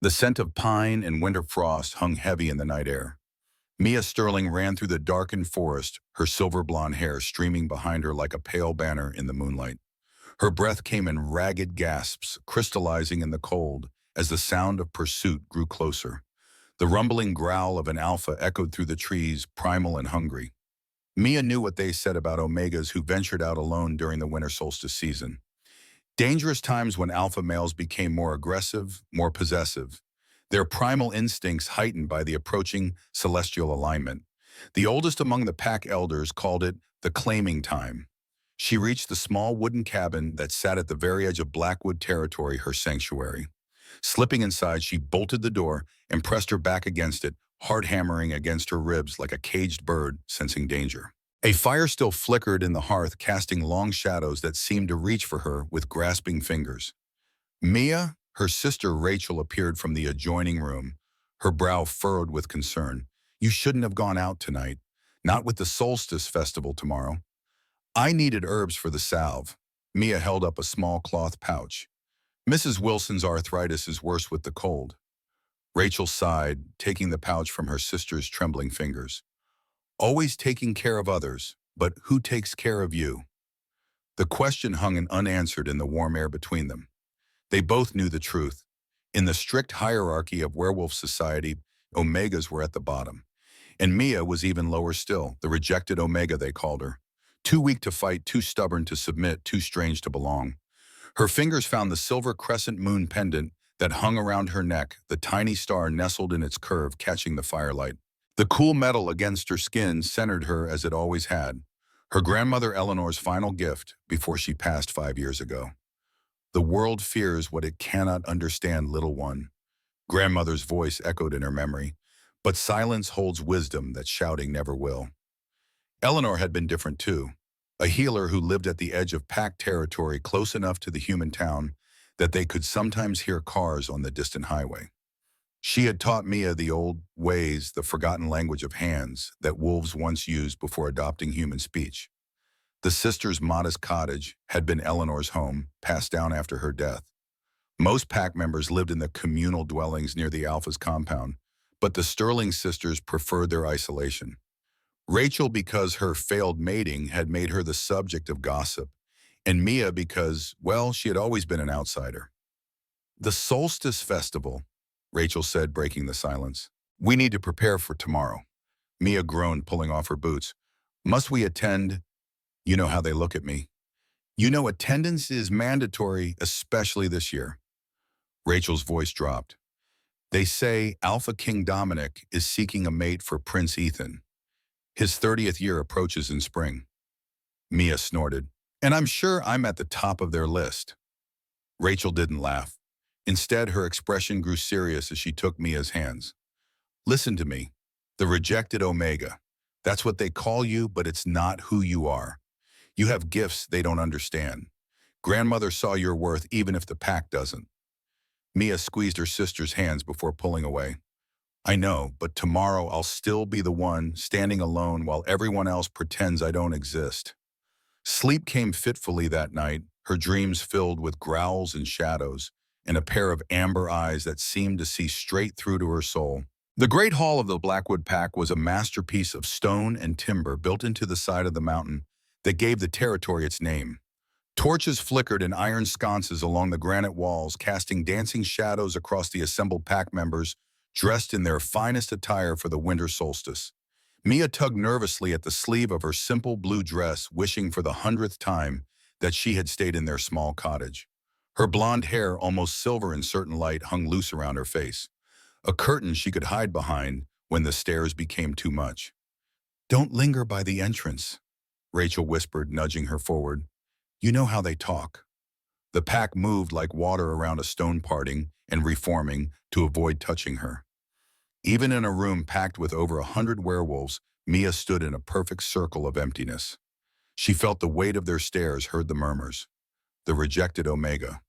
The scent of pine and winter frost hung heavy in the night air. Mia Sterling ran through the darkened forest, her silver blonde hair streaming behind her like a pale banner in the moonlight. Her breath came in ragged gasps, crystallizing in the cold as the sound of pursuit grew closer. The rumbling growl of an alpha echoed through the trees, primal and hungry. Mia knew what they said about omegas who ventured out alone during the winter solstice season. Dangerous times when alpha males became more aggressive, more possessive, their primal instincts heightened by the approaching celestial alignment. The oldest among the pack elders called it the claiming time. She reached the small wooden cabin that sat at the very edge of Blackwood territory, her sanctuary. Slipping inside, she bolted the door and pressed her back against it, hard hammering against her ribs like a caged bird sensing danger. A fire still flickered in the hearth, casting long shadows that seemed to reach for her with grasping fingers. Mia, her sister Rachel, appeared from the adjoining room, her brow furrowed with concern. "You shouldn't have gone out tonight. Not with the solstice festival tomorrow." "I needed herbs for the salve." Mia held up a small cloth pouch. "Mrs. Wilson's arthritis is worse with the cold." Rachel sighed, taking the pouch from her sister's trembling fingers. "Always taking care of others, but who takes care of you?" The question hung unanswered in the warm air between them. They both knew the truth. In the strict hierarchy of werewolf society, omegas were at the bottom. And Mia was even lower still, the rejected omega they called her. Too weak to fight, too stubborn to submit, too strange to belong. Her fingers found the silver crescent moon pendant that hung around her neck, the tiny star nestled in its curve, catching the firelight. The cool metal against her skin centered her as it always had, her grandmother Eleanor's final gift before she passed 5 years ago. "The world fears what it cannot understand, little one," grandmother's voice echoed in her memory. "But silence holds wisdom that shouting never will." Eleanor had been different too, a healer who lived at the edge of packed territory close enough to the human town that they could sometimes hear cars on the distant highway. She had taught Mia the old ways, the forgotten language of hands that wolves once used before adopting human speech. The sisters' modest cottage had been Eleanor's home, passed down after her death. Most pack members lived in the communal dwellings near the Alpha's compound, but the Sterling sisters preferred their isolation. Rachel because her failed mating had made her the subject of gossip, and Mia because, well, she had always been an outsider. "The solstice festival," Rachel said, breaking the silence. "We need to prepare for tomorrow." Mia groaned, pulling off her boots. "Must we attend?" "You know how they look at me." "You know attendance is mandatory, especially this year." Rachel's voice dropped. "They say Alpha King Dominic is seeking a mate for Prince Ethan. His 30th year approaches in spring." Mia snorted. "And I'm sure I'm at the top of their list." Rachel didn't laugh. Instead, her expression grew serious as she took Mia's hands. "Listen to me. The rejected Omega. That's what they call you, but it's not who you are. You have gifts they don't understand. Grandmother saw your worth even if the pack doesn't." Mia squeezed her sister's hands before pulling away. "I know, but tomorrow I'll still be the one standing alone while everyone else pretends I don't exist." Sleep came fitfully that night, her dreams filled with growls and shadows, and a pair of amber eyes that seemed to see straight through to her soul. The great hall of the Blackwood Pack was a masterpiece of stone and timber built into the side of the mountain that gave the territory its name. Torches flickered in iron sconces along the granite walls, casting dancing shadows across the assembled pack members, dressed in their finest attire for the winter solstice. Mia tugged nervously at the sleeve of her simple blue dress, wishing for the 100th time that she had stayed in their small cottage. Her blonde hair, almost silver in certain light, hung loose around her face, a curtain she could hide behind when the stairs became too much. "Don't linger by the entrance," Rachel whispered, nudging her forward. "You know how they talk." The pack moved like water around a stone, parting and reforming to avoid touching her. Even in a room packed with over 100 werewolves, Mia stood in a perfect circle of emptiness. She felt the weight of their stares, heard the murmurs. The rejected Omega.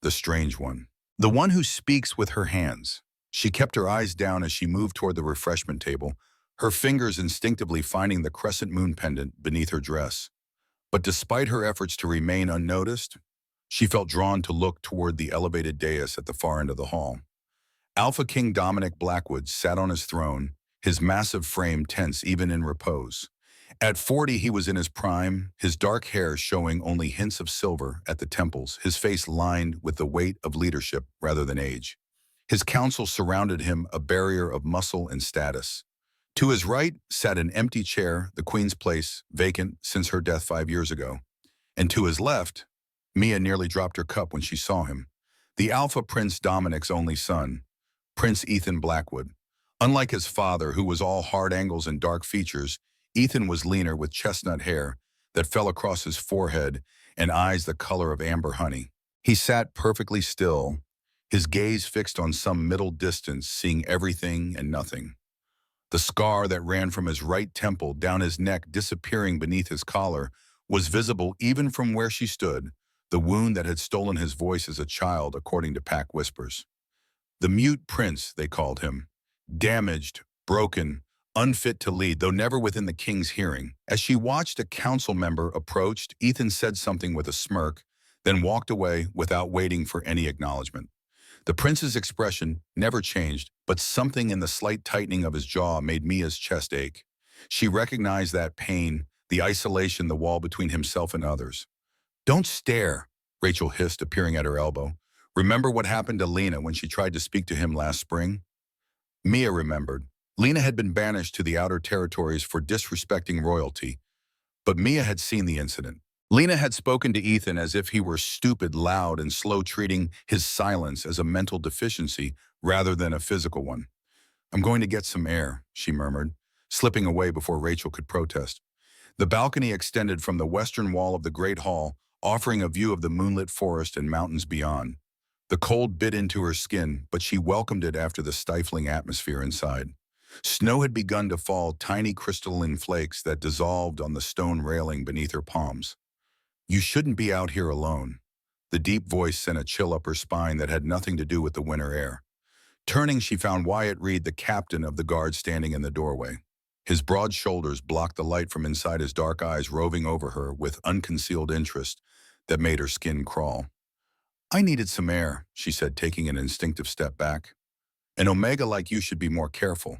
The strange one. The one who speaks with her hands. She kept her eyes down as she moved toward the refreshment table, her fingers instinctively finding the crescent moon pendant beneath her dress. But despite her efforts to remain unnoticed, she felt drawn to look toward the elevated dais at the far end of the hall. Alpha King Dominic Blackwood sat on his throne, his massive frame tense even in repose. At 40, he was in his prime, his dark hair showing only hints of silver at the temples, his face lined with the weight of leadership rather than age. His council surrounded him, a barrier of muscle and status. To his right sat an empty chair, the Queen's place, vacant since her death 5 years ago. And to his left, Mia nearly dropped her cup when she saw him. The Alpha Prince Dominic's only son, Prince Ethan Blackwood. Unlike his father, who was all hard angles and dark features, Ethan was leaner with chestnut hair that fell across his forehead and eyes the color of amber honey. He sat perfectly still, his gaze fixed on some middle distance, seeing everything and nothing. The scar that ran from his right temple down his neck, disappearing beneath his collar, was visible even from where she stood, the wound that had stolen his voice as a child, according to pack whispers. The mute prince, they called him. Damaged, broken, unfit to lead, though never within the king's hearing. As she watched a council member approached, Ethan said something with a smirk, then walked away without waiting for any acknowledgement. The prince's expression never changed, but something in the slight tightening of his jaw made Mia's chest ache. She recognized that pain, the isolation, the wall between himself and others. "Don't stare," Rachel hissed, appearing at her elbow. "Remember what happened to Lena when she tried to speak to him last spring?" Mia remembered. Lena had been banished to the outer territories for disrespecting royalty, but Mia had seen the incident. Lena had spoken to Ethan as if he were stupid, loud, and slow, treating his silence as a mental deficiency rather than a physical one. "I'm going to get some air," she murmured, slipping away before Rachel could protest. The balcony extended from the western wall of the Great Hall, offering a view of the moonlit forest and mountains beyond. The cold bit into her skin, but she welcomed it after the stifling atmosphere inside. Snow had begun to fall, tiny crystalline flakes that dissolved on the stone railing beneath her palms. "You shouldn't be out here alone." The deep voice sent a chill up her spine that had nothing to do with the winter air. Turning, she found Wyatt Reed, the captain of the guard, standing in the doorway. His broad shoulders blocked the light from inside his dark eyes, roving over her with unconcealed interest that made her skin crawl. "I needed some air," she said, taking an instinctive step back. "An Omega like you should be more careful."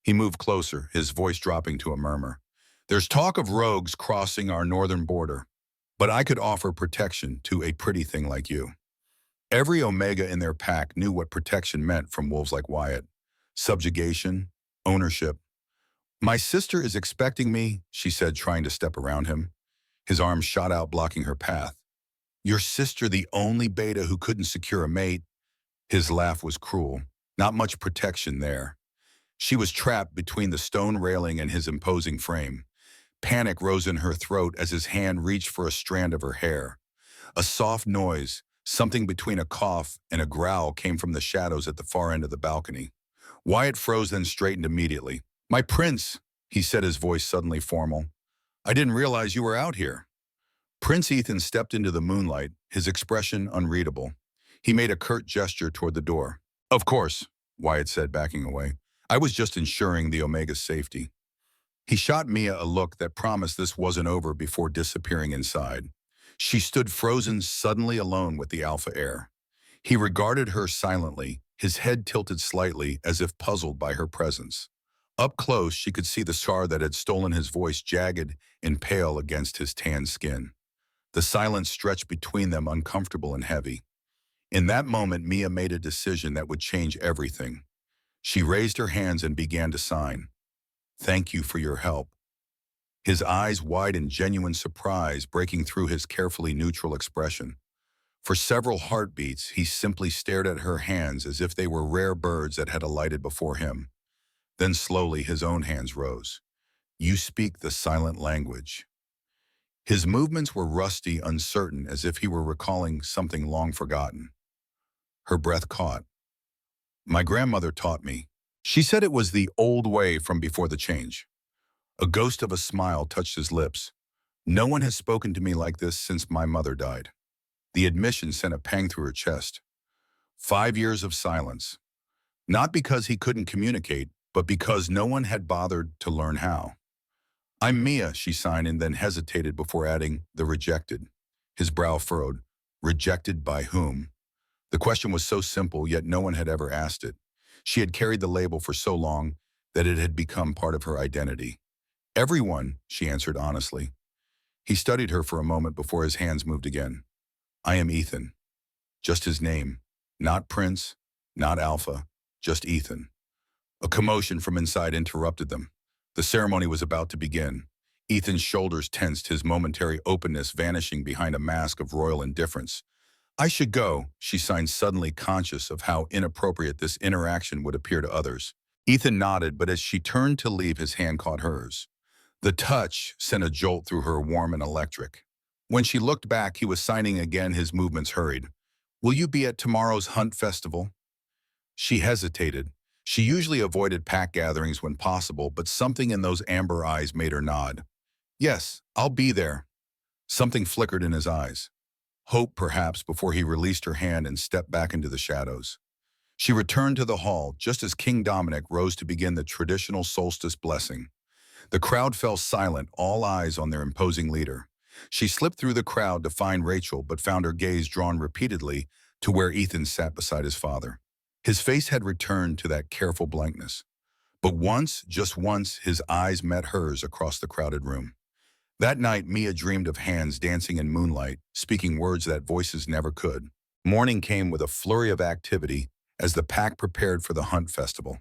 He moved closer, his voice dropping to a murmur. "There's talk of rogues crossing our northern border, but I could offer protection to a pretty thing like you." Every Omega in their pack knew what protection meant from wolves like Wyatt. Subjugation, ownership. "My sister is expecting me," she said, trying to step around him. His arms shot out, blocking her path. "Your sister, the only beta who couldn't secure a mate?" His laugh was cruel. Not much protection there. She was trapped between the stone railing and his imposing frame. Panic rose in her throat as his hand reached for a strand of her hair. A soft noise, something between a cough and a growl, came from the shadows at the far end of the balcony. Wyatt froze, then straightened immediately. "My prince," he said, his voice suddenly formal. "I didn't realize you were out here." Prince Ethan stepped into the moonlight, his expression unreadable. He made a curt gesture toward the door. "Of course," Wyatt said, backing away. "I was just ensuring the Omega's safety." He shot Mia a look that promised this wasn't over before disappearing inside. She stood frozen, suddenly alone with the Alpha heir. He regarded her silently, his head tilted slightly as if puzzled by her presence. Up close, she could see the scar that had stolen his voice, jagged and pale against his tan skin. The silence stretched between them, uncomfortable and heavy. In that moment, Mia made a decision that would change everything. She raised her hands and began to sign. "Thank you for your help." His eyes wide in genuine surprise, breaking through his carefully neutral expression. For several heartbeats, he simply stared at her hands as if they were rare birds that had alighted before him. Then slowly his own hands rose. "You speak the silent language." His movements were rusty, uncertain, as if he were recalling something long forgotten. Her breath caught. "My grandmother taught me. She said it was the old way from before the change." A ghost of a smile touched his lips. "No one has spoken to me like this since my mother died." The admission sent a pang through her chest. 5 years of silence. Not because he couldn't communicate, but because no one had bothered to learn how. "I'm Mia," she signed, and then hesitated before adding, "the rejected." His brow furrowed. Rejected by whom? The question was so simple, yet no one had ever asked it. She had carried the label for so long that it had become part of her identity. Everyone, she answered honestly. He studied her for a moment before his hands moved again. I am Ethan. Just his name. Not Prince, not Alpha, just Ethan. A commotion from inside interrupted them. The ceremony was about to begin. Ethan's shoulders tensed, his momentary openness vanishing behind a mask of royal indifference. I should go, she signed, suddenly conscious of how inappropriate this interaction would appear to others. Ethan nodded, but as she turned to leave, his hand caught hers. The touch sent a jolt through her, warm and electric. When she looked back, he was signing again, his movements hurried. Will you be at tomorrow's hunt festival? She hesitated. She usually avoided pack gatherings when possible, but something in those amber eyes made her nod. Yes, I'll be there. Something flickered in his eyes. Hope, perhaps, before he released her hand and stepped back into the shadows. She returned to the hall just as King Dominic rose to begin the traditional solstice blessing. The crowd fell silent, all eyes on their imposing leader. She slipped through the crowd to find Rachel, but found her gaze drawn repeatedly to where Ethan sat beside his father. His face had returned to that careful blankness. But once, just once, his eyes met hers across the crowded room. That night, Mia dreamed of hands dancing in moonlight, speaking words that voices never could. Morning came with a flurry of activity as the pack prepared for the hunt festival.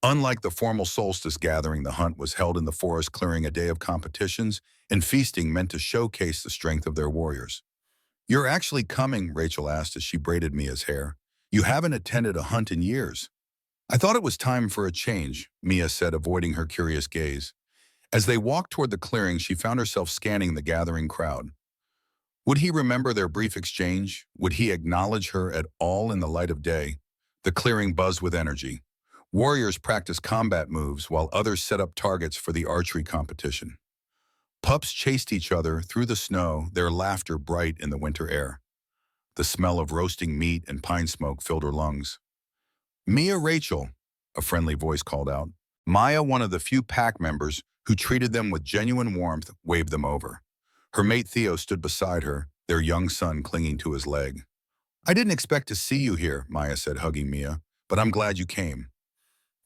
Unlike the formal solstice gathering, the hunt was held in the forest clearing, a day of competitions and feasting meant to showcase the strength of their warriors. You're actually coming, Rachel asked as she braided Mia's hair. You haven't attended a hunt in years. I thought it was time for a change, Mia said, avoiding her curious gaze. As they walked toward the clearing, she found herself scanning the gathering crowd. Would he remember their brief exchange? Would he acknowledge her at all in the light of day? The clearing buzzed with energy. Warriors practiced combat moves while others set up targets for the archery competition. Pups chased each other through the snow, their laughter bright in the winter air. The smell of roasting meat and pine smoke filled her lungs. Mia, Rachel, a friendly voice called out. Maya, one of the few pack members who treated them with genuine warmth, waved them over. Her mate Theo stood beside her, their young son clinging to his leg. I didn't expect to see you here, Maya said, hugging Mia, but I'm glad you came.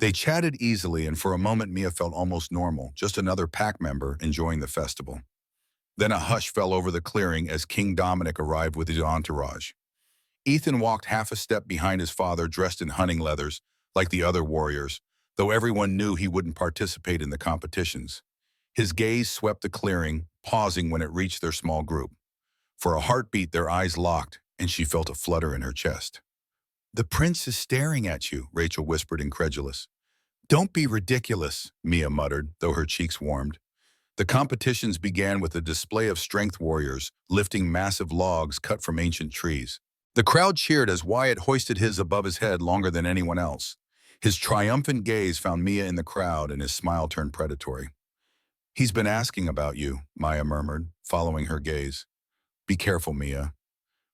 They chatted easily, and for a moment Mia felt almost normal, just another pack member enjoying the festival. Then a hush fell over the clearing as King Dominic arrived with his entourage. Ethan walked half a step behind his father, dressed in hunting leathers, like the other warriors, though everyone knew he wouldn't participate in the competitions. His gaze swept the clearing, pausing when it reached their small group. For a heartbeat, their eyes locked, and she felt a flutter in her chest. The prince is staring at you, Rachel whispered, incredulous. Don't be ridiculous, Mia muttered, though her cheeks warmed. The competitions began with a display of strength warriors, lifting massive logs cut from ancient trees. The crowd cheered as Wyatt hoisted his above his head longer than anyone else. His triumphant gaze found Mia in the crowd, and his smile turned predatory. He's been asking about you, Maya murmured, following her gaze. Be careful, Mia.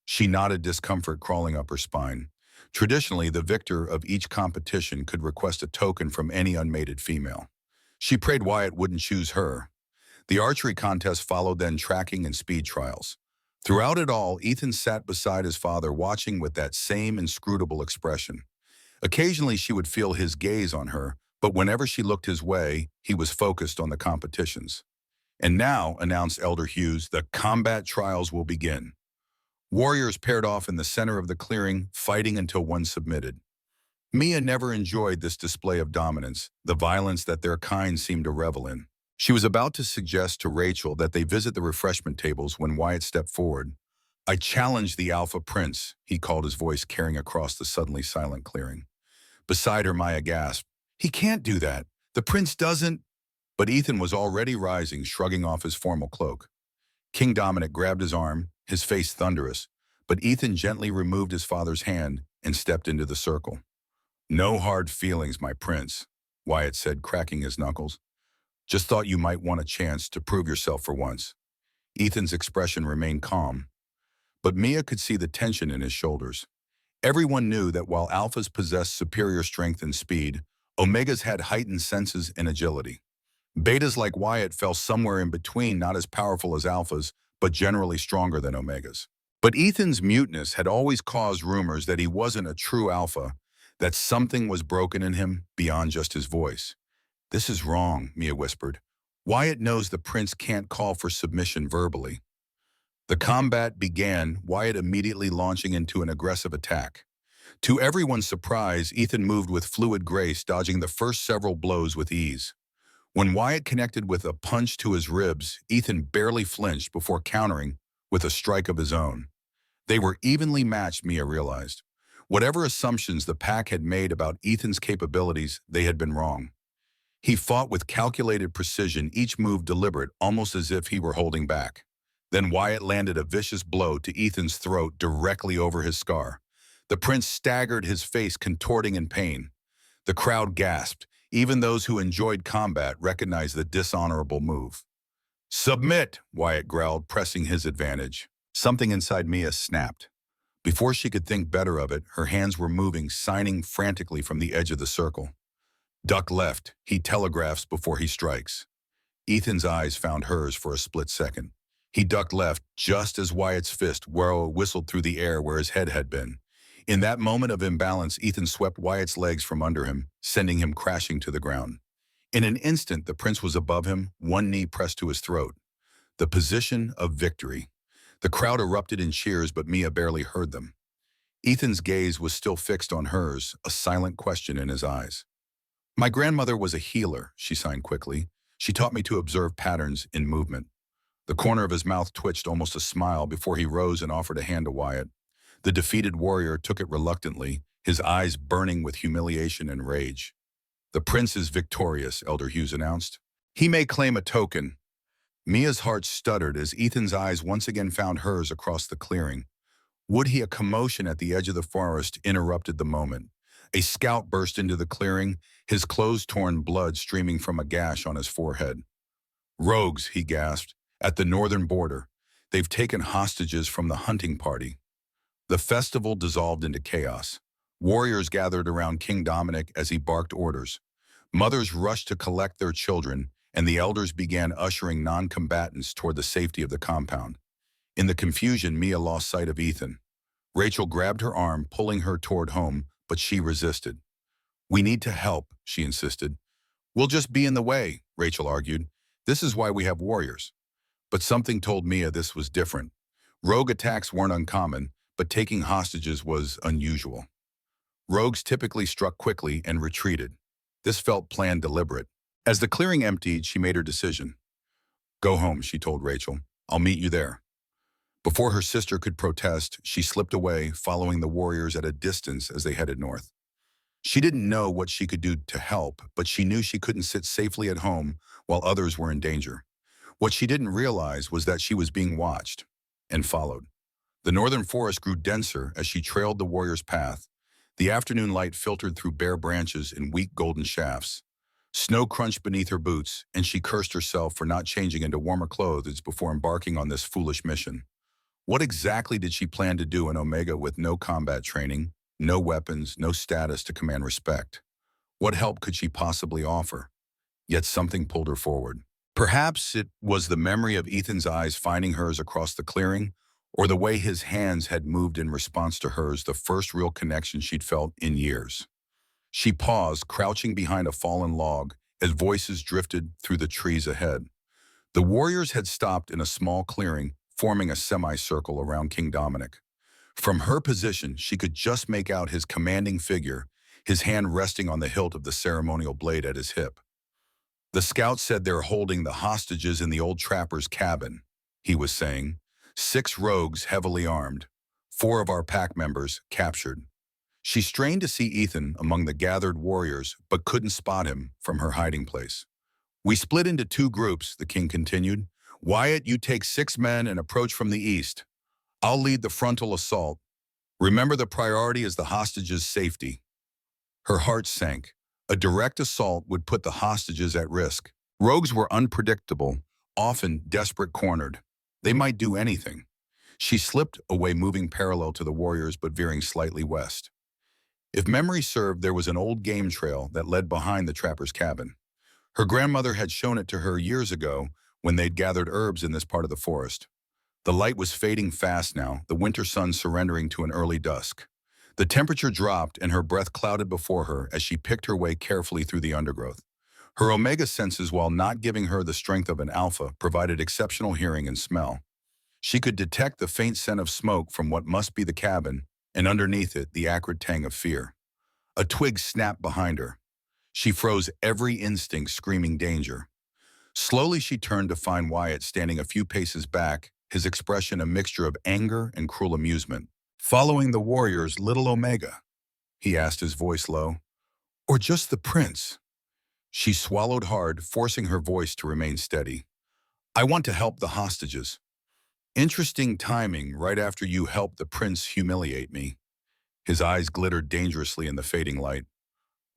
She nodded, discomfort crawling up her spine. Traditionally, the victor of each competition could request a token from any unmated female. She prayed Wyatt wouldn't choose her. The archery contest followed, then tracking and speed trials. Throughout it all, Ethan sat beside his father, watching with that same inscrutable expression. Occasionally, she would feel his gaze on her, but whenever she looked his way, he was focused on the competitions. And now, announced Elder Hughes, the combat trials will begin. Warriors paired off in the center of the clearing, fighting until one submitted. Mia never enjoyed this display of dominance, the violence that their kind seemed to revel in. She was about to suggest to Rachel that they visit the refreshment tables when Wyatt stepped forward. I challenge the Alpha Prince, he called, his voice carrying across the suddenly silent clearing. Beside her, Maya gasped. He can't do that. The prince doesn't. But Ethan was already rising, shrugging off his formal cloak. King Dominic grabbed his arm, his face thunderous, but Ethan gently removed his father's hand and stepped into the circle. No hard feelings, my prince, Wyatt said, cracking his knuckles. Just thought you might want a chance to prove yourself for once. Ethan's expression remained calm, but Mia could see the tension in his shoulders. Everyone knew that while alphas possessed superior strength and speed, omegas had heightened senses and agility. Betas like Wyatt fell somewhere in between, not as powerful as alphas, but generally stronger than omegas. But Ethan's muteness had always caused rumors that he wasn't a true alpha, that something was broken in him beyond just his voice. "This is wrong," Mia whispered. "Wyatt knows the prince can't call for submission verbally." The combat began, Wyatt immediately launching into an aggressive attack. To everyone's surprise, Ethan moved with fluid grace, dodging the first several blows with ease. When Wyatt connected with a punch to his ribs, Ethan barely flinched before countering with a strike of his own. They were evenly matched, Mia realized. Whatever assumptions the pack had made about Ethan's capabilities, they had been wrong. He fought with calculated precision, each move deliberate, almost as if he were holding back. Then Wyatt landed a vicious blow to Ethan's throat directly over his scar. The prince staggered, his face contorting in pain. The crowd gasped. Even those who enjoyed combat recognized the dishonorable move. "Submit," Wyatt growled, pressing his advantage. Something inside Mia snapped. Before she could think better of it, her hands were moving, signing frantically from the edge of the circle. "Duck left," he telegraphs before he strikes. Ethan's eyes found hers for a split second. He ducked left just as Wyatt's fist whistled through the air where his head had been. In that moment of imbalance, Ethan swept Wyatt's legs from under him, sending him crashing to the ground. In an instant, the prince was above him, one knee pressed to his throat. The position of victory. The crowd erupted in cheers, but Mia barely heard them. Ethan's gaze was still fixed on hers, a silent question in his eyes. "My grandmother was a healer," she signed quickly. "She taught me to observe patterns in movement." The corner of his mouth twitched almost a smile before he rose and offered a hand to Wyatt. The defeated warrior took it reluctantly, his eyes burning with humiliation and rage. "The prince is victorious," Elder Hughes announced. "He may claim a token." Mia's heart stuttered as Ethan's eyes once again found hers across the clearing. Would he? A commotion at the edge of the forest interrupted the moment. A scout burst into the clearing, his clothes torn, blood streaming from a gash on his forehead. "Rogues," he gasped, "at the northern border. They've taken hostages from the hunting party." The festival dissolved into chaos. Warriors gathered around King Dominic as he barked orders. Mothers rushed to collect their children, and the elders began ushering non-combatants toward the safety of the compound. In the confusion, Mia lost sight of Ethan. Rachel grabbed her arm, pulling her toward home, but she resisted. "We need to help," she insisted. "We'll just be in the way," Rachel argued. "This is why we have warriors." But something told Mia this was different. Rogue attacks weren't uncommon, but taking hostages was unusual. Rogues typically struck quickly and retreated. This felt planned, deliberate. As the clearing emptied, she made her decision. "Go home," she told Rachel. "I'll meet you there." Before her sister could protest, she slipped away, following the warriors at a distance as they headed north. She didn't know what she could do to help, but she knew she couldn't sit safely at home while others were in danger. What she didn't realize was that she was being watched and followed. The northern forest grew denser as she trailed the warrior's path. The afternoon light filtered through bare branches in weak golden shafts. Snow crunched beneath her boots, and she cursed herself for not changing into warmer clothes before embarking on this foolish mission. What exactly did she plan to do in Omega with no combat training, no weapons, no status to command respect? What help could she possibly offer? Yet something pulled her forward. Perhaps it was the memory of Ethan's eyes finding hers across the clearing, or the way his hands had moved in response to hers, the first real connection she'd felt in years. She paused, crouching behind a fallen log, as voices drifted through the trees ahead. The warriors had stopped in a small clearing, forming a semicircle around King Dominic. From her position, she could just make out his commanding figure, his hand resting on the hilt of the ceremonial blade at his hip. "The scouts said they're holding the hostages in the old trapper's cabin," he was saying. "6 rogues heavily armed. 4 of our pack members captured." She strained to see Ethan among the gathered warriors, but couldn't spot him from her hiding place. "We split into 2 groups," the king continued. "Wyatt, you take 6 men and approach from the east. I'll lead the frontal assault. Remember, the priority is the hostages' safety." Her heart sank. A direct assault would put the hostages at risk. Rogues were unpredictable, often desperate, cornered. They might do anything. She slipped away, moving parallel to the warriors but veering slightly west. If memory served, there was an old game trail that led behind the trapper's cabin. Her grandmother had shown it to her years ago when they'd gathered herbs in this part of the forest. The light was fading fast now, the winter sun surrendering to an early dusk. The temperature dropped and her breath clouded before her as she picked her way carefully through the undergrowth. Her omega senses, while not giving her the strength of an alpha, provided exceptional hearing and smell. She could detect the faint scent of smoke from what must be the cabin, and underneath it, the acrid tang of fear. A twig snapped behind her. She froze, every instinct screaming danger. Slowly she turned to find Wyatt standing a few paces back, his expression a mixture of anger and cruel amusement. "Following the warriors, little Omega?" he asked, his voice low. "Or just the prince?" She swallowed hard, forcing her voice to remain steady. "I want to help the hostages." "Interesting timing, right after you helped the prince humiliate me." His eyes glittered dangerously in the fading light.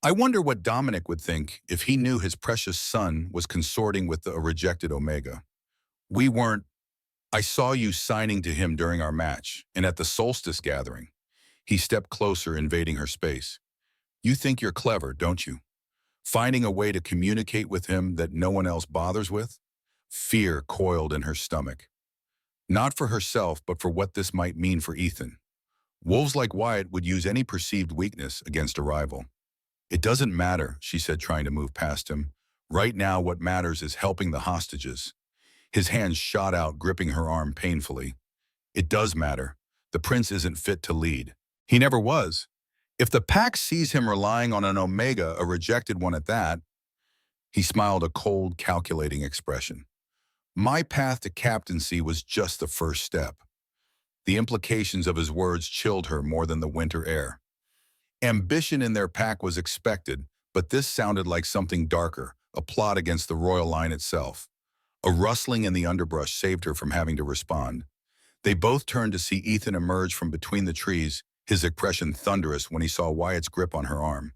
"I wonder what Dominic would think if he knew his precious son was consorting with a rejected Omega. We weren't. I saw you signing to him during our match, and at the solstice gathering." He stepped closer, invading her space. "You think you're clever, don't you? Finding a way to communicate with him that no one else bothers with?" Fear coiled in her stomach. Not for herself, but for what this might mean for Ethan. Wolves like Wyatt would use any perceived weakness against a rival. "It doesn't matter," she said, trying to move past him. "Right now, what matters is helping the hostages." His hands shot out, gripping her arm painfully. "It does matter. The prince isn't fit to lead. He never was. If the pack sees him relying on an Omega, a rejected one at that." He smiled, a cold, calculating expression. "My path to captaincy was just the first step." The implications of his words chilled her more than the winter air. Ambition in their pack was expected, but this sounded like something darker, a plot against the royal line itself. A rustling in the underbrush saved her from having to respond. They both turned to see Ethan emerge from between the trees, his expression thunderous when he saw Wyatt's grip on her arm.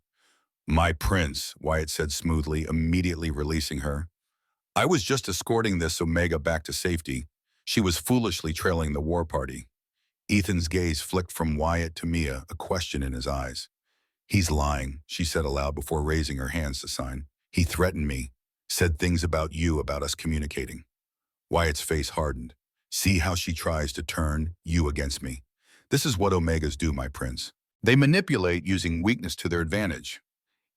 "My prince," Wyatt said smoothly, immediately releasing her. "I was just escorting this Omega back to safety." She was foolishly trailing the war party. Ethan's gaze flicked from Wyatt to Mia, a question in his eyes. "He's lying," she said aloud before raising her hands to sign. "He threatened me, said things about you, about us communicating." Wyatt's face hardened. "See how she tries to turn you against me. This is what Omegas do, my prince. They manipulate using weakness to their advantage."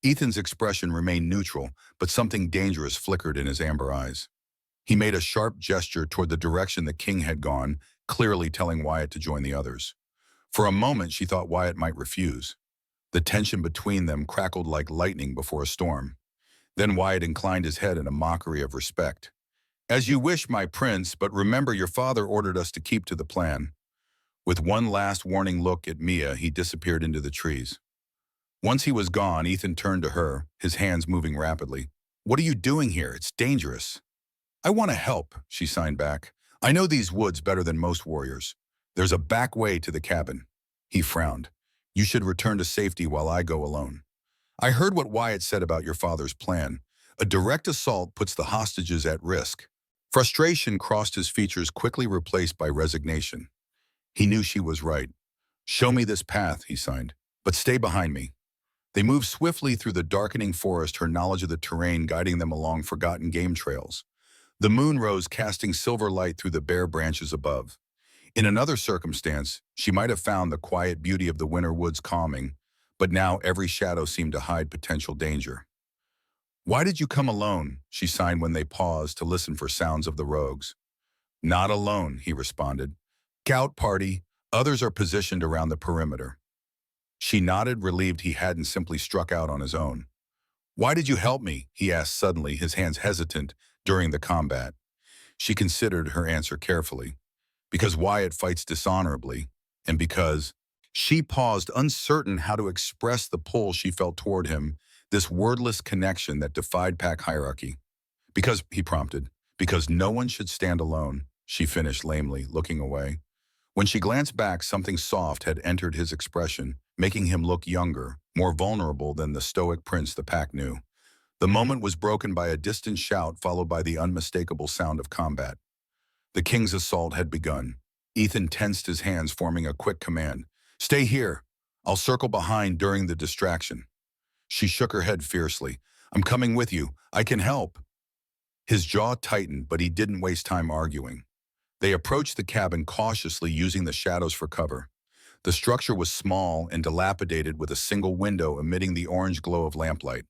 Ethan's expression remained neutral, but something dangerous flickered in his amber eyes. He made a sharp gesture toward the direction the king had gone, clearly telling Wyatt to join the others. For a moment, she thought Wyatt might refuse. The tension between them crackled like lightning before a storm. Then Wyatt inclined his head in a mockery of respect. "As you wish, my prince, but remember your father ordered us to keep to the plan." With one last warning look at Mia, he disappeared into the trees. Once he was gone, Ethan turned to her, his hands moving rapidly. "What are you doing here? It's dangerous." "I want to help," she signed back. "I know these woods better than most warriors. There's a back way to the cabin." He frowned. "You should return to safety while I go alone. I heard what Wyatt said about your father's plan. A direct assault puts the hostages at risk." Frustration crossed his features, quickly replaced by resignation. He knew she was right. "Show me this path," he signed, "but stay behind me." They moved swiftly through the darkening forest, her knowledge of the terrain guiding them along forgotten game trails. The moon rose, casting silver light through the bare branches above. In another circumstance, she might have found the quiet beauty of the winter woods calming, but now every shadow seemed to hide potential danger. "Why did you come alone?" she signed when they paused to listen for sounds of the rogues. "Not alone," he responded. "Scout party. Others are positioned around the perimeter." She nodded, relieved he hadn't simply struck out on his own. "Why did you help me?" he asked suddenly, his hands hesitant during the combat. She considered her answer carefully. "Because Wyatt fights dishonorably, and because—" She paused, uncertain how to express the pull she felt toward him, this wordless connection that defied pack hierarchy. "Because," he prompted, "because no one should stand alone," she finished lamely, looking away. When she glanced back, something soft had entered his expression, making him look younger, more vulnerable than the stoic prince the pack knew. The moment was broken by a distant shout, followed by the unmistakable sound of combat. The king's assault had begun. Ethan tensed his hands, forming a quick command. "Stay here. I'll circle behind during the distraction." She shook her head fiercely. "I'm coming with you. I can help." His jaw tightened, but he didn't waste time arguing. They approached the cabin cautiously, using the shadows for cover. The structure was small and dilapidated, with a single window emitting the orange glow of lamplight.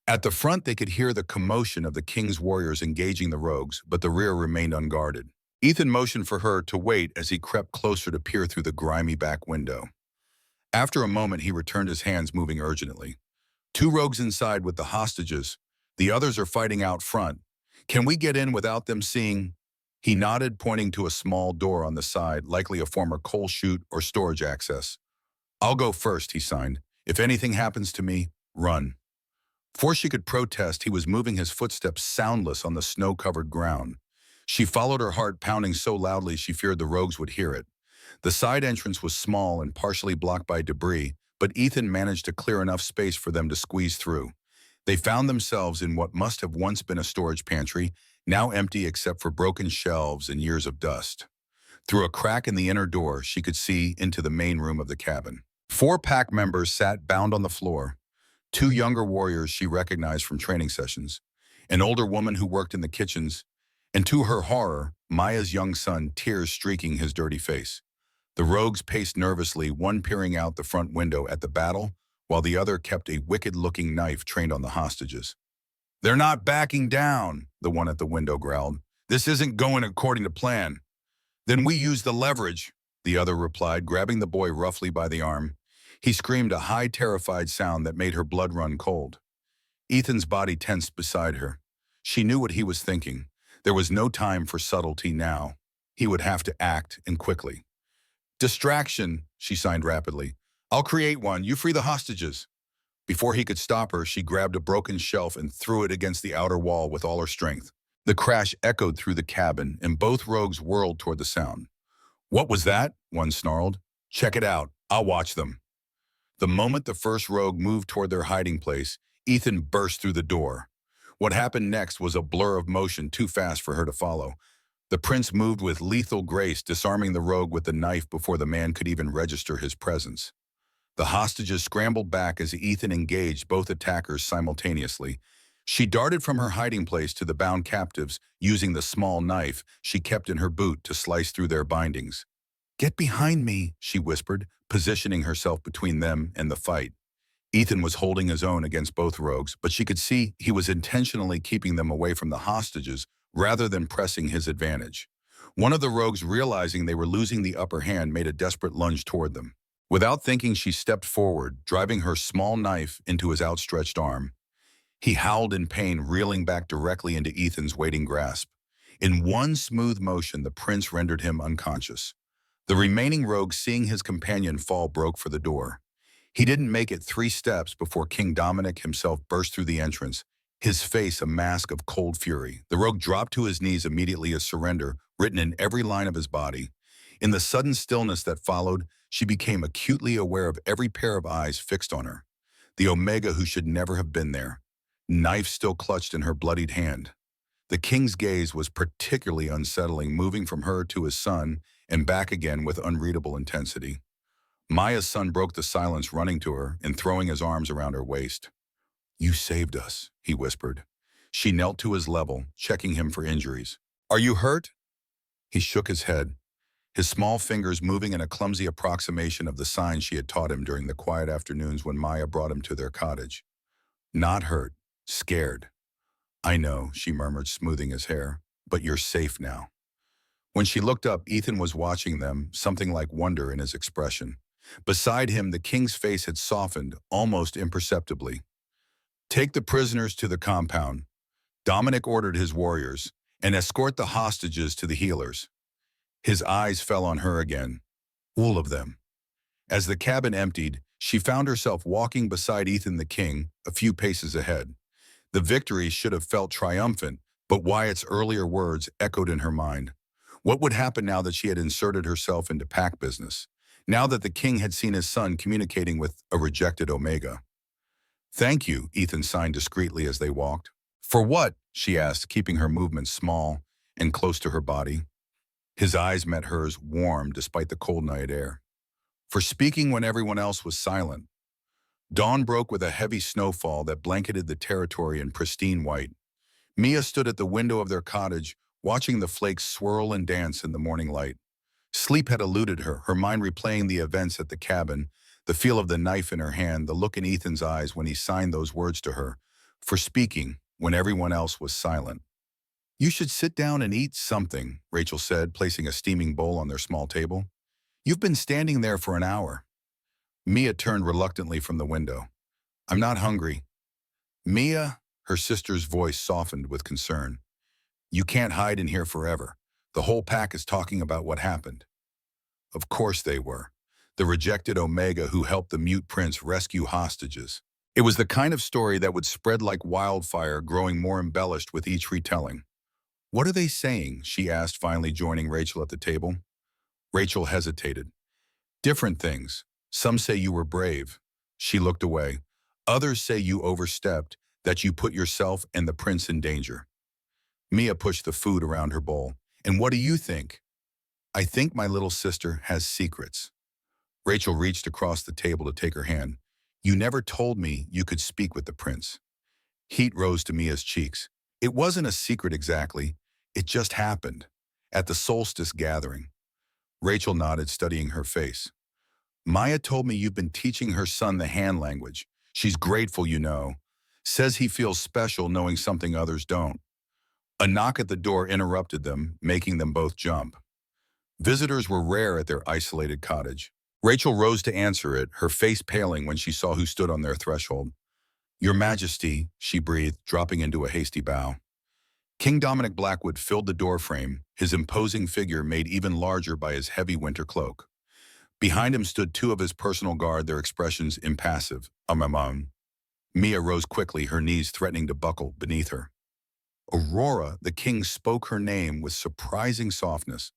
At the front, they could hear the commotion of the king's warriors engaging the rogues, but the rear remained unguarded. Ethan motioned for her to wait as he crept closer to peer through the grimy back window. After a moment, he returned, his hands moving urgently. Two rogues inside with the hostages. The others are fighting out front. Can we get in without them seeing? He nodded, pointing to a small door on the side, likely a former coal chute or storage access. I'll go first, he signed. If anything happens to me, run. Before she could protest, he was moving his footsteps soundless on the snow-covered ground. She followed, her heart pounding so loudly she feared the rogues would hear it. The side entrance was small and partially blocked by debris, but Ethan managed to clear enough space for them to squeeze through. They found themselves in what must have once been a storage pantry, now empty except for broken shelves and years of dust. Through a crack in the inner door, she could see into the main room of the cabin. 4 pack members sat bound on the floor. 2 younger warriors she recognized from training sessions, an older woman who worked in the kitchens, and to her horror, Maya's young son, tears streaking his dirty face. The rogues paced nervously, one peering out the front window at the battle, while the other kept a wicked-looking knife trained on the hostages. "They're not backing down," the one at the window growled. "This isn't going according to plan." "Then we use the leverage," the other replied, grabbing the boy roughly by the arm. He screamed a high, terrified sound that made her blood run cold. Ethan's body tensed beside her. She knew what he was thinking. There was no time for subtlety now. He would have to act, and quickly. "Distraction," she signed rapidly. "I'll create one. You free the hostages." Before he could stop her, she grabbed a broken shelf and threw it against the outer wall with all her strength. The crash echoed through the cabin, and both rogues whirled toward the sound. "What was that?" one snarled. "Check it out. I'll watch them." The moment the first rogue moved toward their hiding place, Ethan burst through the door. What happened next was a blur of motion too fast for her to follow. The prince moved with lethal grace, disarming the rogue with the knife before the man could even register his presence. The hostages scrambled back as Ethan engaged both attackers simultaneously. She darted from her hiding place to the bound captives, using the small knife she kept in her boot to slice through their bindings. "Get behind me," she whispered, positioning herself between them and the fight. Ethan was holding his own against both rogues, but she could see he was intentionally keeping them away from the hostages rather than pressing his advantage. One of the rogues, realizing they were losing the upper hand, made a desperate lunge toward them. Without thinking, she stepped forward, driving her small knife into his outstretched arm. He howled in pain, reeling back directly into Ethan's waiting grasp. In one smooth motion, the prince rendered him unconscious. The remaining rogue, seeing his companion fall, broke for the door. He didn't make it 3 steps before King Dominic himself burst through the entrance, his face a mask of cold fury. The rogue dropped to his knees immediately, as surrender written in every line of his body. In the sudden stillness that followed, she became acutely aware of every pair of eyes fixed on her. The Omega who should never have been there, knife still clutched in her bloodied hand. The king's gaze was particularly unsettling, moving from her to his son and back again with unreadable intensity. Maya's son broke the silence, running to her and throwing his arms around her waist. "You saved us," he whispered. She knelt to his level, checking him for injuries. "Are you hurt?" He shook his head, his small fingers moving in a clumsy approximation of the signs she had taught him during the quiet afternoons when Maya brought him to their cottage. "Not hurt, scared." "I know," she murmured, smoothing his hair, "but you're safe now." When she looked up, Ethan was watching them, something like wonder in his expression. Beside him, the king's face had softened, almost imperceptibly. "Take the prisoners to the compound," Dominic ordered his warriors, "and escort the hostages to the healers." His eyes fell on her again. All of them. As the cabin emptied, she found herself walking beside Ethan the king, a few paces ahead. The victory should have felt triumphant, but Wyatt's earlier words echoed in her mind. What would happen now that she had inserted herself into pack business? Now that the king had seen his son communicating with a rejected Omega? "Thank you," Ethan signed discreetly as they walked. "For what?" she asked, keeping her movements small and close to her body. His eyes met hers, warm despite the cold night air. "For speaking when everyone else was silent." Dawn broke with a heavy snowfall that blanketed the territory in pristine white. Mia stood at the window of their cottage, watching the flakes swirl and dance in the morning light. Sleep had eluded her, her mind replaying the events at the cabin, the feel of the knife in her hand, the look in Ethan's eyes when he signed those words to her, for speaking when everyone else was silent. "You should sit down and eat something," Rachel said, placing a steaming bowl on their small table. "You've been standing there for an hour." Mia turned reluctantly from the window. "I'm not hungry." "Mia," her sister's voice softened with concern. "You can't hide in here forever. The whole pack is talking about what happened." Of course they were. The rejected Omega who helped the mute prince rescue hostages. It was the kind of story that would spread like wildfire, growing more embellished with each retelling. "What are they saying?" she asked, finally joining Rachel at the table. Rachel hesitated. "Different things. Some say you were brave." She looked away. "Others say you overstepped, that you put yourself and the prince in danger." Mia pushed the food around her bowl. "And what do you think?" "I think my little sister has secrets." Rachel reached across the table to take her hand. "You never told me you could speak with the prince." Heat rose to Mia's cheeks. "It wasn't a secret exactly. It just happened. At the solstice gathering." Rachel nodded, studying her face. "Maya told me you've been teaching her son the hand language. She's grateful, you know. Says he feels special knowing something others don't." A knock at the door interrupted them, making them both jump. Visitors were rare at their isolated cottage. Rachel rose to answer it, her face paling when she saw who stood on their threshold. "Your Majesty," she breathed, dropping into a hasty bow. King Dominic Blackwood filled the doorframe, his imposing figure made even larger by his heavy winter cloak. Behind him stood two of his personal guard, their expressions impassive. Mia rose quickly, her knees threatening to buckle beneath her. "Aurora," the king spoke her name with surprising softness.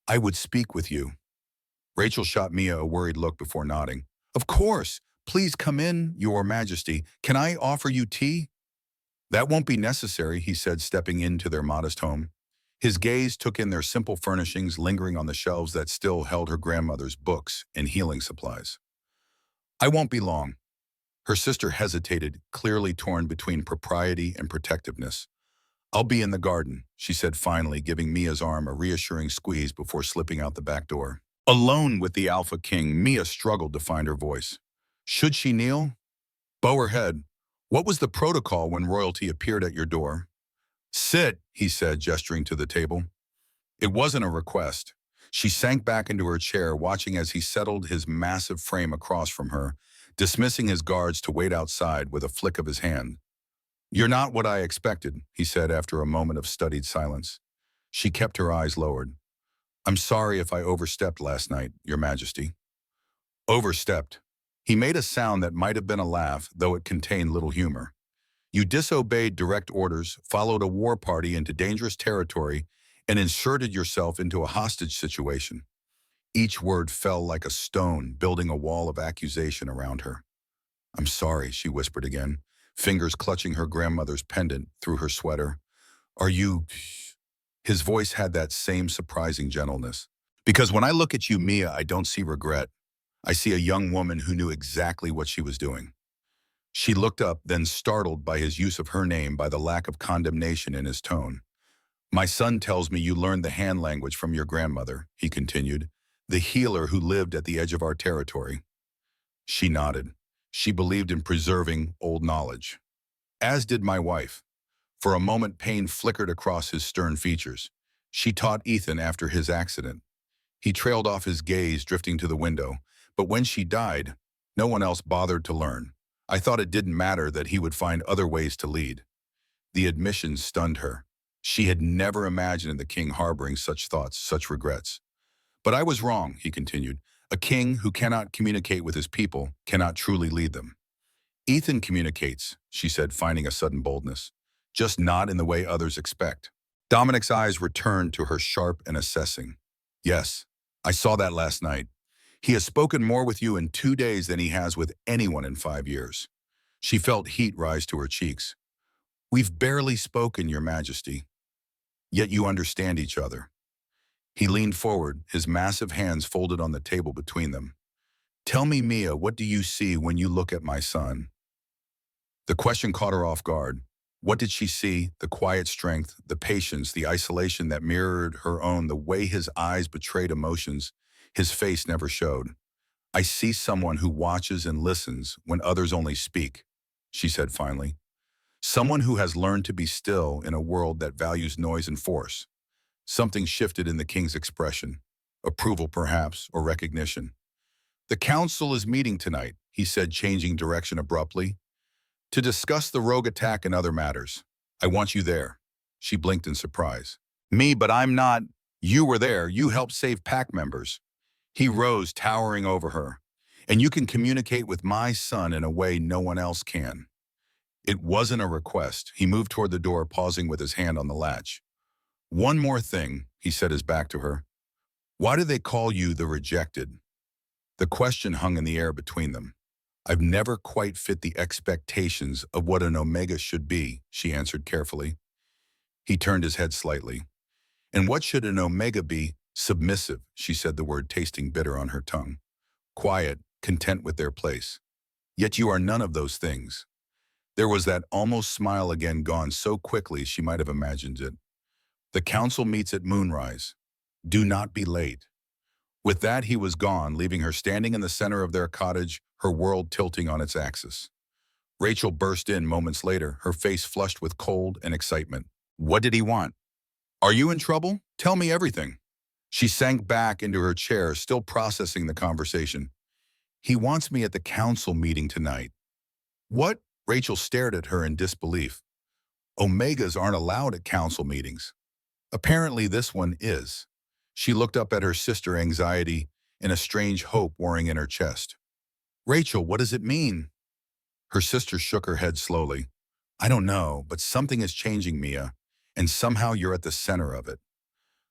"I would speak with you." Rachel shot Mia a worried look before nodding. "Of course. Please come in, Your Majesty. Can I offer you tea?" "That won't be necessary," he said, stepping into their modest home. His gaze took in their simple furnishings, lingering on the shelves that still held her grandmother's books and healing supplies. "I won't be long." Her sister hesitated, clearly torn between propriety and protectiveness. "I'll be in the garden," she said finally, giving Mia's arm a reassuring squeeze before slipping out the back door. Alone with the Alpha King, Mia struggled to find her voice. Should she kneel? Bow her head. What was the protocol when royalty appeared at your door? "Sit," he said, gesturing to the table. It wasn't a request. She sank back into her chair, watching as he settled his massive frame across from her, dismissing his guards to wait outside with a flick of his hand. "You're not what I expected," he said after a moment of studied silence. She kept her eyes lowered. "I'm sorry if I overstepped last night, Your Majesty." Overstepped. He made a sound that might have been a laugh, though it contained little humor. "You disobeyed direct orders, followed a war party into dangerous territory, and inserted yourself into a hostage situation." Each word fell like a stone, building a wall of accusation around her. "I'm sorry," she whispered again, fingers clutching her grandmother's pendant through her sweater. "Are you—" His voice had that same surprising gentleness. "Because when I look at you, Mia, I don't see regret. I see a young woman who knew exactly what she was doing." She looked up, then startled by his use of her name, by the lack of condemnation in his tone. "My son tells me you learned the hand language from your grandmother," he continued, "the healer who lived at the edge of our territory." She nodded. She believed in preserving old knowledge. "As did my wife." For a moment, pain flickered across his stern features. "She taught Ethan after his accident." He trailed off, his gaze drifting to the window. "But when she died, no one else bothered to learn. I thought it didn't matter, that he would find other ways to lead." The admission stunned her. She had never imagined the king harboring such thoughts, such regrets. "But I was wrong," he continued. "A king who cannot communicate with his people cannot truly lead them." "Ethan communicates," she said, finding a sudden boldness. "Just not in the way others expect." Dominic's eyes returned to her, sharp and assessing. "Yes, I saw that last night. He has spoken more with you in 2 days than he has with anyone in 5 years." She felt heat rise to her cheeks. "We've barely spoken, Your Majesty. Yet you understand each other." He leaned forward, his massive hands folded on the table between them. "Tell me, Mia, what do you see when you look at my son?" The question caught her off guard. What did she see? The quiet strength, the patience, the isolation that mirrored her own, the way his eyes betrayed emotions his face never showed. I see someone who watches and listens when others only speak, she said finally. Someone who has learned to be still in a world that values noise and force. Something shifted in the king's expression. Approval, perhaps, or recognition. The council is meeting tonight, he said, changing direction abruptly, to discuss the rogue attack and other matters. I want you there. She blinked in surprise. Me, but I'm not. You were there. You helped save pack members. He rose, towering over her. And you can communicate with my son in a way no one else can. It wasn't a request. He moved toward the door, pausing with his hand on the latch. One more thing, he set his back to her. Why do they call you the rejected? The question hung in the air between them. I've never quite fit the expectations of what an Omega should be, she answered carefully. He turned his head slightly. And what should an Omega be? Submissive, she said, the word tasting bitter on her tongue. Quiet, content with their place. Yet you are none of those things. There was that almost smile again, gone so quickly she might have imagined it. The council meets at moonrise. Do not be late. With that, he was gone, leaving her standing in the center of their cottage, her world tilting on its axis. Rachel burst in moments later, her face flushed with cold and excitement. What did he want? Are you in trouble? Tell me everything. She sank back into her chair, still processing the conversation. He wants me at the council meeting tonight. What? Rachel stared at her in disbelief. Omegas aren't allowed at council meetings. Apparently this one is. She looked up at her sister, anxiety and a strange hope warring in her chest. Rachel, what does it mean? Her sister shook her head slowly. I don't know, but something is changing, Mia, and somehow you're at the center of it.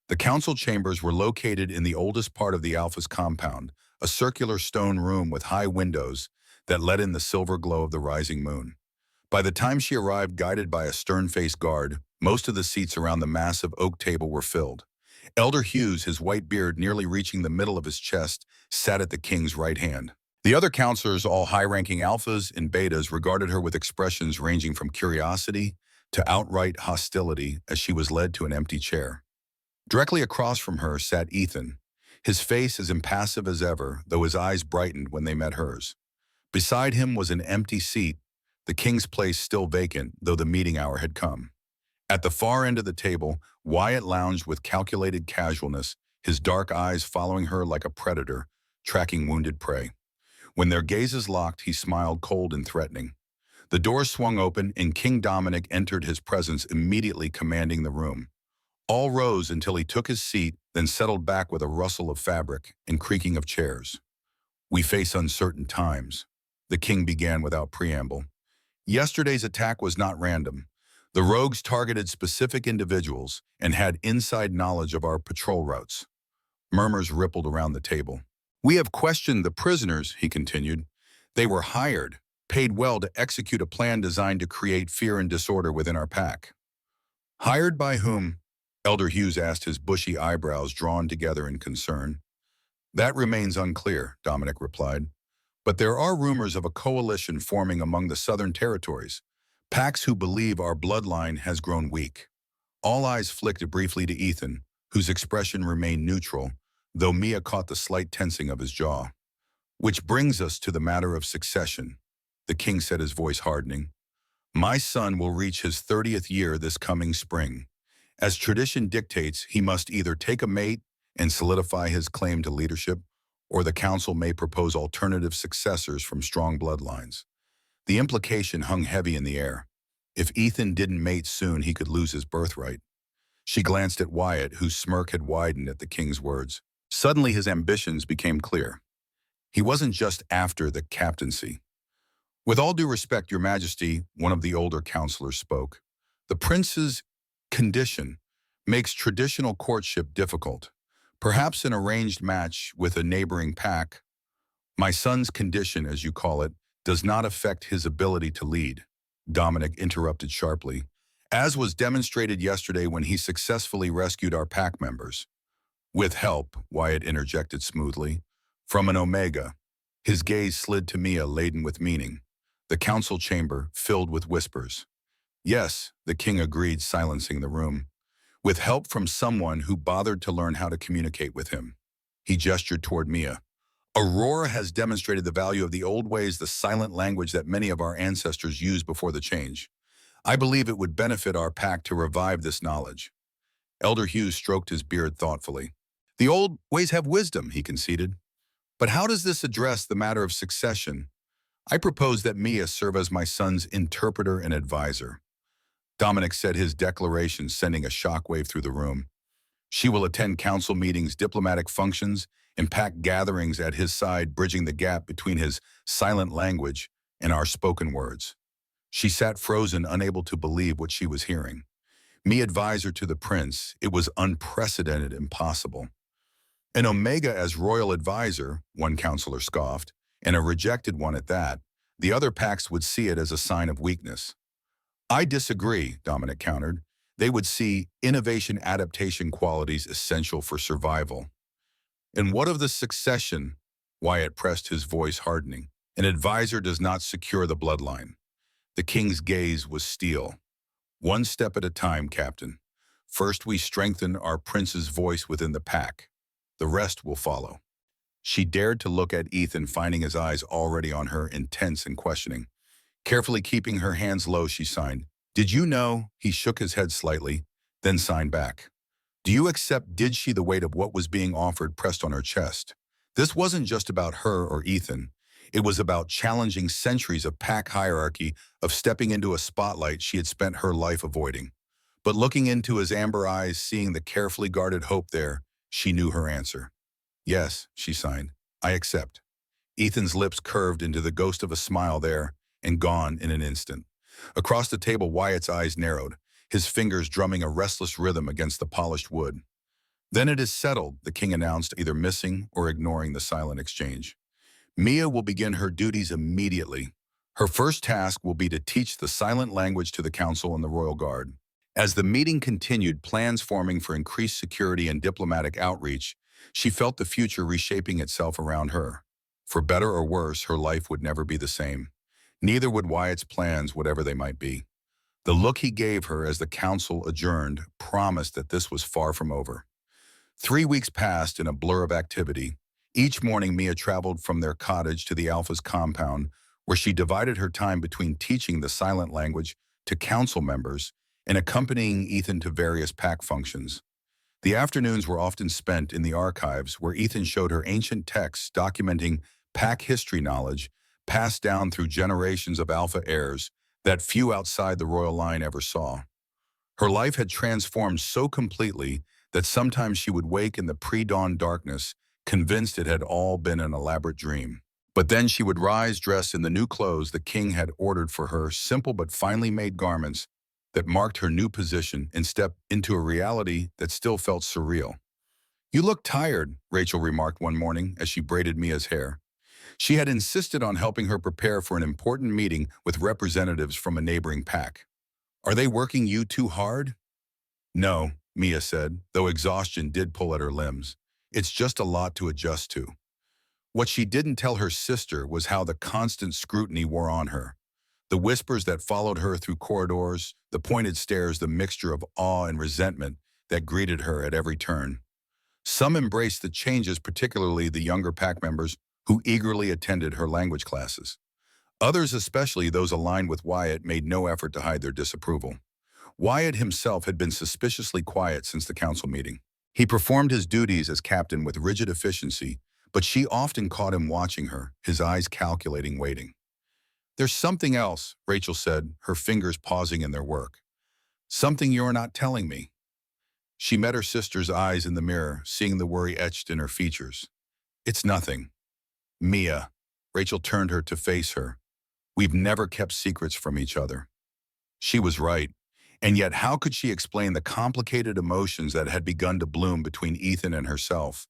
The council chambers were located in the oldest part of the Alpha's compound, a circular stone room with high windows that let in the silver glow of the rising moon. By the time she arrived, guided by a stern-faced guard, most of the seats around the massive oak table were filled. Elder Hughes, his white beard nearly reaching the middle of his chest, sat at the king's right hand. The other counselors, all high-ranking alphas and betas, regarded her with expressions ranging from curiosity to outright hostility as she was led to an empty chair. Directly across from her sat Ethan, his face as impassive as ever, though his eyes brightened when they met hers. Beside him was an empty seat, the king's place still vacant, though the meeting hour had come. At the far end of the table, Wyatt lounged with calculated casualness, his dark eyes following her like a predator, tracking wounded prey. When their gazes locked, he smiled cold and threatening. The door swung open, and King Dominic entered, his presence immediately commanding the room. All rose until he took his seat, then settled back with a rustle of fabric and creaking of chairs. We face uncertain times, the king began without preamble. Yesterday's attack was not random. The rogues targeted specific individuals and had inside knowledge of our patrol routes. Murmurs rippled around the table. We have questioned the prisoners, he continued. They were hired, paid well to execute a plan designed to create fear and disorder within our pack. Hired by whom? Elder Hughes asked, his bushy eyebrows drawn together in concern. That remains unclear, Dominic replied. But there are rumors of a coalition forming among the southern territories, packs who believe our bloodline has grown weak. All eyes flicked briefly to Ethan, whose expression remained neutral, though Mia caught the slight tensing of his jaw. Which brings us to the matter of succession, the king said, his voice hardening. My son will reach his 30th year this coming spring. As tradition dictates, he must either take a mate and solidify his claim to leadership, or the council may propose alternative successors from strong bloodlines. The implication hung heavy in the air. If Ethan didn't mate soon, he could lose his birthright. She glanced at Wyatt, whose smirk had widened at the king's words. Suddenly his ambitions became clear. He wasn't just after the captaincy. With all due respect, Your Majesty, one of the older counselors spoke, the prince's condition makes traditional courtship difficult. Perhaps an arranged match with a neighboring pack. My son's condition, as you call it, does not affect his ability to lead, Dominic interrupted sharply, as was demonstrated yesterday when he successfully rescued our pack members. With help, Wyatt interjected smoothly, from an Omega. His gaze slid to Mia, laden with meaning. The council chamber filled with whispers. Yes, the king agreed, silencing the room. With help from someone who bothered to learn how to communicate with him. He gestured toward Mia. Aurora has demonstrated the value of the old ways, the silent language that many of our ancestors used before the change. I believe it would benefit our pack to revive this knowledge. Elder Hughes stroked his beard thoughtfully. The old ways have wisdom, he conceded. But how does this address the matter of succession? I propose that Mia serve as my son's interpreter and advisor. Dominic said, his declaration sending a shockwave through the room. She will attend council meetings, diplomatic functions, and pack gatherings at his side, bridging the gap between his silent language and our spoken words. She sat frozen, unable to believe what she was hearing. Me advisor to the prince, it was unprecedented, impossible. An Omega as royal advisor, one counselor scoffed, and a rejected one at that. The other packs would see it as a sign of weakness. I disagree, Dominic countered. They would see innovation adaptation qualities essential for survival. And what of the succession? Wyatt pressed, his voice hardening. An advisor does not secure the bloodline. The king's gaze was steel. One step at a time, Captain. First, we strengthen our prince's voice within the pack. The rest will follow. She dared to look at Ethan, finding his eyes already on her, intense and questioning. Carefully keeping her hands low, she signed. Did you know? He shook his head slightly, then signed back. Do you accept? Did she, the weight of what was being offered pressed on her chest? This wasn't just about her or Ethan. It was about challenging centuries of pack hierarchy, of stepping into a spotlight she had spent her life avoiding. But looking into his amber eyes, seeing the carefully guarded hope there, she knew her answer. Yes, she signed. I accept. Ethan's lips curved into the ghost of a smile there, and gone in an instant. Across the table, Wyatt's eyes narrowed, his fingers drumming a restless rhythm against the polished wood. Then it is settled, the king announced, either missing or ignoring the silent exchange. Mia will begin her duties immediately. Her first task will be to teach the silent language to the council and the royal guard. As the meeting continued, plans forming for increased security and diplomatic outreach, she felt the future reshaping itself around her. For better or worse, her life would never be the same. Neither would Wyatt's plans, whatever they might be. The look he gave her as the council adjourned promised that this was far from over. 3 weeks passed in a blur of activity. Each morning, Mia traveled from their cottage to the Alpha's compound, where she divided her time between teaching the silent language to council members and accompanying Ethan to various pack functions. The afternoons were often spent in the archives, where Ethan showed her ancient texts documenting pack history knowledge passed down through generations of Alpha heirs that few outside the royal line ever saw. Her life had transformed so completely that sometimes she would wake in the pre-dawn darkness, convinced it had all been an elaborate dream. But then she would rise dressed in the new clothes the king had ordered for her, simple but finely made garments that marked her new position, and step into a reality that still felt surreal. You look tired, Rachel remarked one morning as she braided Mia's hair. She had insisted on helping her prepare for an important meeting with representatives from a neighboring pack. Are they working you too hard? No, Mia said, though exhaustion did pull at her limbs. It's just a lot to adjust to. What she didn't tell her sister was how the constant scrutiny wore on her. The whispers that followed her through corridors, the pointed stares, the mixture of awe and resentment that greeted her at every turn. Some embraced the changes, particularly the younger pack members who eagerly attended her language classes. Others, especially those aligned with Wyatt, made no effort to hide their disapproval. Wyatt himself had been suspiciously quiet since the council meeting. He performed his duties as captain with rigid efficiency, but she often caught him watching her, his eyes calculating, waiting. There's something else, Rachel said, her fingers pausing in their work. Something you're not telling me. She met her sister's eyes in the mirror, seeing the worry etched in her features. It's nothing. Mia. Rachel turned her to face her. We've never kept secrets from each other. She was right. And yet how could she explain the complicated emotions that had begun to bloom between Ethan and herself?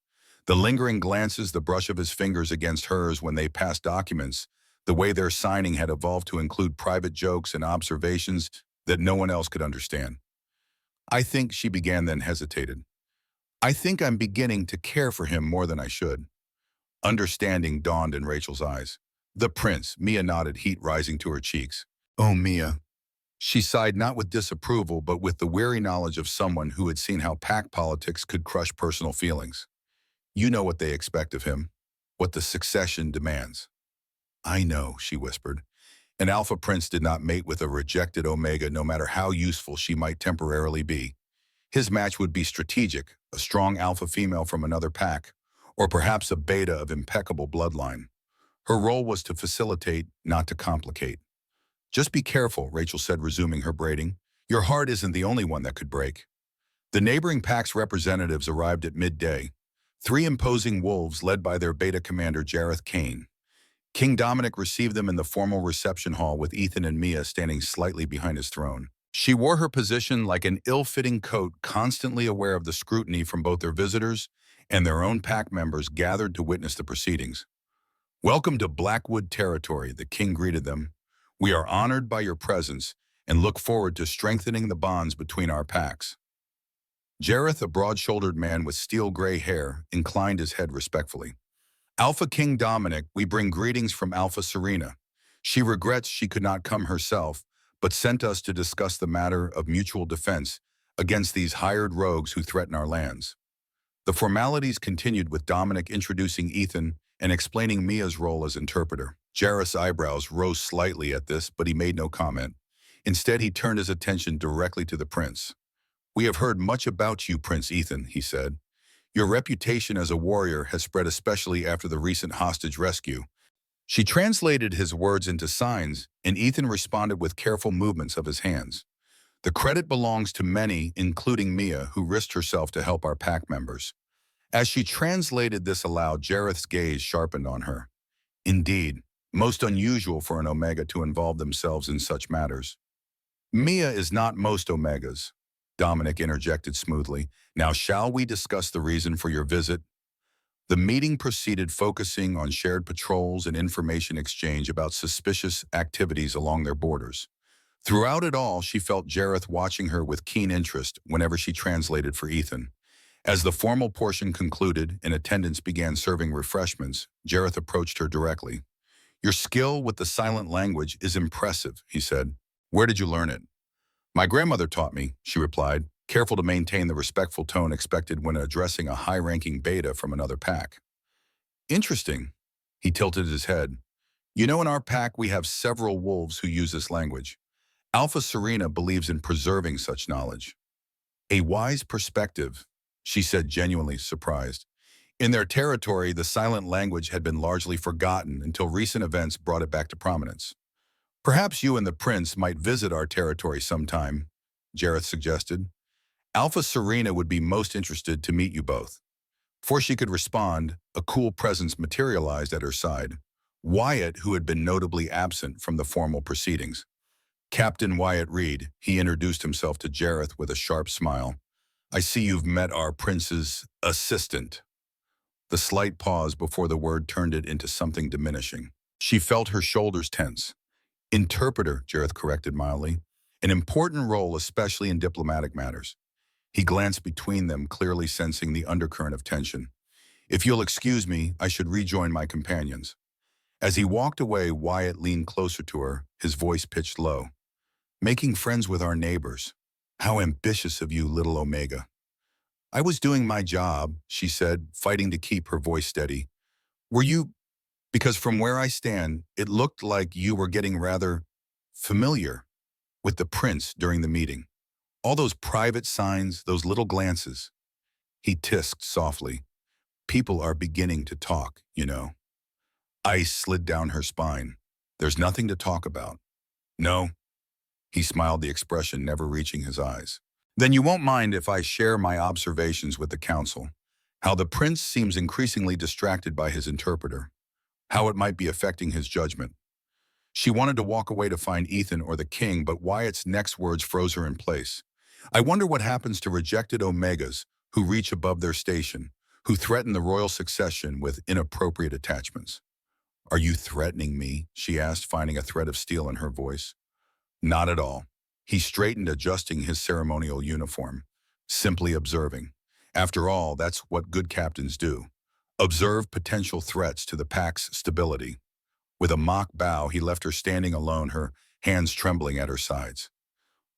The lingering glances, the brush of his fingers against hers when they passed documents, the way their signing had evolved to include private jokes and observations that no one else could understand. I think, she began, then hesitated. I think I'm beginning to care for him more than I should. Understanding dawned in Rachel's eyes. The prince, Mia nodded, heat rising to her cheeks. Oh, Mia. She sighed not with disapproval, but with the weary knowledge of someone who had seen how pack politics could crush personal feelings. You know what they expect of him, what the succession demands. I know, she whispered. An alpha prince did not mate with a rejected omega no matter how useful she might temporarily be. His match would be strategic, a strong alpha female from another pack, or perhaps a beta of impeccable bloodline. Her role was to facilitate, not to complicate. Just be careful, Rachel said, resuming her braiding. Your heart isn't the only one that could break. The neighboring pack's representatives arrived at midday, three imposing wolves led by their beta commander Jareth Kane. King Dominic received them in the formal reception hall with Ethan and Mia standing slightly behind his throne. She wore her position like an ill-fitting coat, constantly aware of the scrutiny from both their visitors and their own pack members gathered to witness the proceedings. Welcome to Blackwood territory, the king greeted them. We are honored by your presence and look forward to strengthening the bonds between our packs. Jareth, a broad-shouldered man with steel-gray hair, inclined his head respectfully. Alpha King Dominic, we bring greetings from Alpha Serena. She regrets she could not come herself, but sent us to discuss the matter of mutual defense against these hired rogues who threaten our lands. The formalities continued with Dominic introducing Ethan and explaining Mia's role as interpreter. Jareth's eyebrows rose slightly at this, but he made no comment. Instead, he turned his attention directly to the prince. We have heard much about you, Prince Ethan, he said. Your reputation as a warrior has spread especially after the recent hostage rescue. She translated his words into signs, and Ethan responded with careful movements of his hands. The credit belongs to many, including Mia, who risked herself to help our pack members. As she translated this aloud, Jareth's gaze sharpened on her. Indeed, most unusual for an Omega to involve themselves in such matters. Mia is not most Omegas, Dominic interjected smoothly. Now shall we discuss the reason for your visit? The meeting proceeded, focusing on shared patrols and information exchange about suspicious activities along their borders. Throughout it all, she felt Jareth watching her with keen interest whenever she translated for Ethan. As the formal portion concluded and attendants began serving refreshments, Jareth approached her directly. Your skill with the silent language is impressive, he said. Where did you learn it? My grandmother taught me, she replied, careful to maintain the respectful tone expected when addressing a high-ranking beta from another pack. Interesting. He tilted his head. You know, in our pack we have several wolves who use this language. Alpha Serena believes in preserving such knowledge. A wise perspective, she said, genuinely surprised. In their territory, the silent language had been largely forgotten until recent events brought it back to prominence. Perhaps you and the prince might visit our territory sometime, Jareth suggested. Alpha Serena would be most interested to meet you both. Before she could respond, a cool presence materialized at her side. Wyatt, who had been notably absent from the formal proceedings. Captain Wyatt Reed, he introduced himself to Jareth with a sharp smile. I see you've met our prince's assistant. The slight pause before the word turned it into something diminishing. She felt her shoulders tense. Interpreter, Jareth corrected mildly. An important role, especially in diplomatic matters. He glanced between them, clearly sensing the undercurrent of tension. If you'll excuse me, I should rejoin my companions. As he walked away, Wyatt leaned closer to her, his voice pitched low. Making friends with our neighbors. How ambitious of you, little Omega. I was doing my job, she said, fighting to keep her voice steady. Were you? Because from where I stand, it looked like you were getting rather familiar with the prince during the meeting. All those private signs, those little glances. He tisked softly. People are beginning to talk, you know. Ice slid down her spine. There's nothing to talk about. No. He smiled, the expression never reaching his eyes. Then you won't mind if I share my observations with the council. How the prince seems increasingly distracted by his interpreter. How it might be affecting his judgment. She wanted to walk away to find Ethan or the king, but Wyatt's next words froze her in place. I wonder what happens to rejected Omegas who reach above their station, who threaten the royal succession with inappropriate attachments. Are you threatening me? She asked, finding a thread of steel in her voice. Not at all. He straightened, adjusting his ceremonial uniform, simply observing. After all, that's what good captains do. Observe potential threats to the pack's stability. With a mock bow, he left her standing alone, her hands trembling at her sides.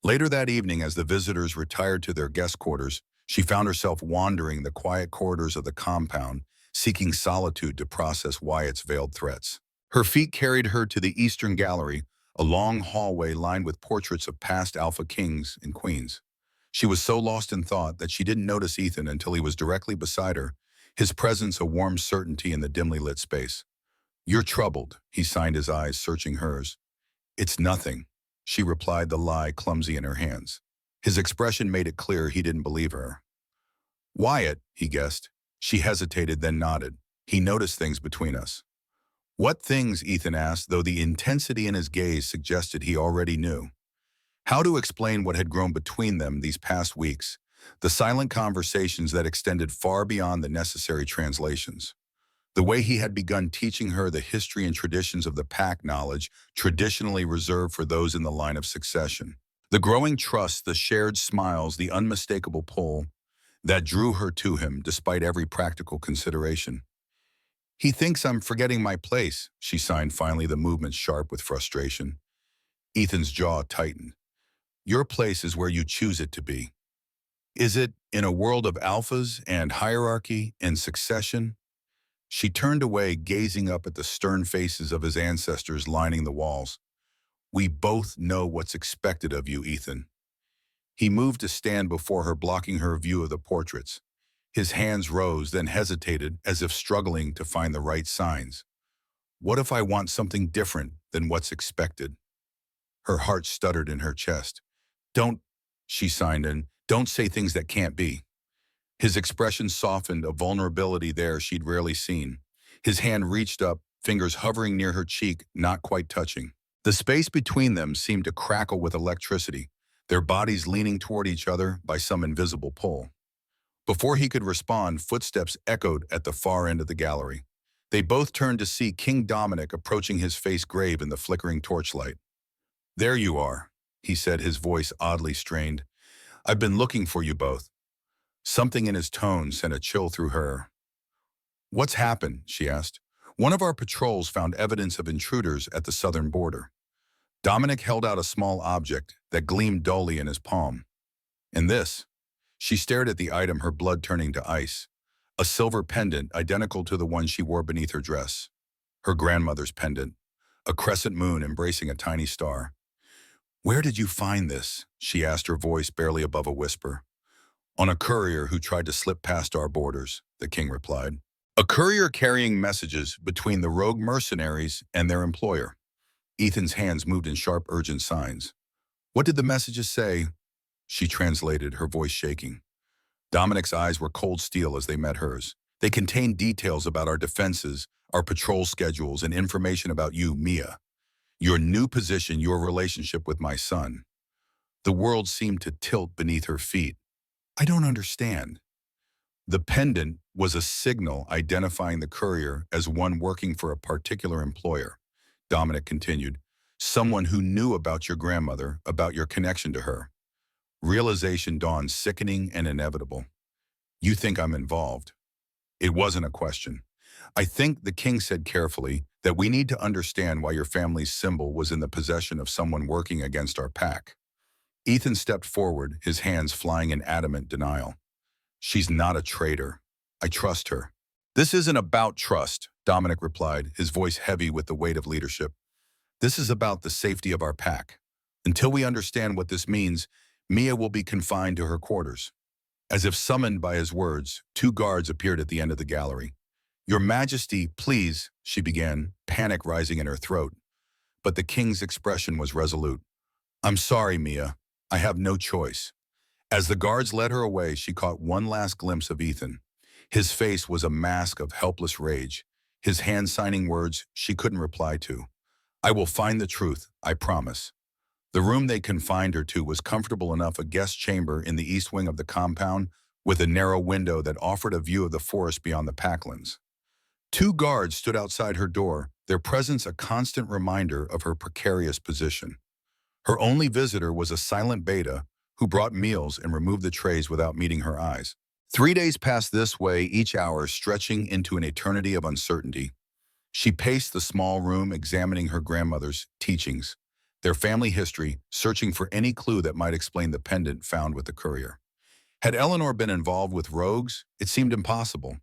Later that evening, as the visitors retired to their guest quarters, she found herself wandering the quiet corridors of the compound, seeking solitude to process Wyatt's veiled threats. Her feet carried her to the Eastern Gallery, a long hallway lined with portraits of past Alpha Kings and Queens. She was so lost in thought that she didn't notice Ethan until he was directly beside her, his presence a warm certainty in the dimly lit space. "You're troubled," he signed, his eyes searching hers. "It's nothing," she replied, the lie clumsy in her hands. His expression made it clear he didn't believe her. "Wyatt," he guessed. She hesitated, then nodded. "He noticed things between us." "What things?" Ethan asked, though the intensity in his gaze suggested he already knew. How to explain what had grown between them these past weeks, the silent conversations that extended far beyond the necessary translations. The way he had begun teaching her the history and traditions of the pack, knowledge traditionally reserved for those in the line of succession. The growing trust, the shared smiles, the unmistakable pull that drew her to him despite every practical consideration. "He thinks I'm forgetting my place," she signed, finally, the movement sharp with frustration. Ethan's jaw tightened. "Your place is where you choose it to be. Is it in a world of alphas and hierarchy and succession?" She turned away, gazing up at the stern faces of his ancestors lining the walls. "We both know what's expected of you, Ethan." He moved to stand before her, blocking her view of the portraits. His hands rose, then hesitated, as if struggling to find the right signs. "What if I want something different than what's expected?" Her heart stuttered in her chest. "Don't," she signed in, "don't say things that can't be." His expression softened, a vulnerability there she'd rarely seen. His hand reached up, fingers hovering near her cheek, not quite touching. The space between them seemed to crackle with electricity, their bodies leaning toward each other by some invisible pull. Before he could respond, footsteps echoed at the far end of the gallery. They both turned to see King Dominic approaching, his face grave in the flickering torchlight. "There you are," he said, his voice oddly strained. "I've been looking for you both." Something in his tone sent a chill through her. "What's happened?" she asked. "One of our patrols found evidence of intruders at the southern border." Dominic held out a small object that gleamed dully in his palm. "And this?" She stared at the item, her blood turning to ice. A silver pendant, identical to the one she wore beneath her dress. Her grandmother's pendant, a crescent moon embracing a tiny star. "Where did you find this?" she asked, her voice barely above a whisper. "On a courier who tried to slip past our borders," the king replied. "A courier carrying messages between the rogue mercenaries and their employer." Ethan's hands moved in sharp, urgent signs. "What did the messages say?" She translated, her voice shaking. Dominic's eyes were cold steel as they met hers. "They contained details about our defenses, our patrol schedules, and information about you, Mia. Your new position, your relationship with my son." The world seemed to tilt beneath her feet. "I don't understand." The pendant was a signal identifying the courier as one working for a particular employer. Dominic continued. "Someone who knew about your grandmother, about your connection to her." Realization dawned, sickening and inevitable. "You think I'm involved?" It wasn't a question. "I think," the king said carefully, "that we need to understand why your family's symbol was in the possession of someone working against our pack." Ethan stepped forward, his hands flying in adamant denial. "She's not a traitor. I trust her." "This isn't about trust," Dominic replied, his voice heavy with the weight of leadership. "This is about the safety of our pack. Until we understand what this means, Mia will be confined to her quarters." As if summoned by his words, two guards appeared at the end of the gallery. "Your Majesty, please," she began, panic rising in her throat. But the king's expression was resolute. "I'm sorry, Mia. I have no choice." As the guards led her away, she caught one last glimpse of Ethan. His face was a mask of helpless rage, his hand signing words she couldn't reply to. "I will find the truth, I promise." The room they confined her to was comfortable enough, a guest chamber in the east wing of the compound, with a narrow window that offered a view of the forest beyond the packlands. Two guards stood outside her door, their presence a constant reminder of her precarious position. Her only visitor was a silent beta who brought meals and removed the trays without meeting her eyes. 3 days passed this way, each hour stretching into an eternity of uncertainty. She paced the small room, examining her grandmother's teachings, their family history, searching for any clue that might explain the pendant found with the courier. Had Eleanor been involved with rogues, it seemed impossible.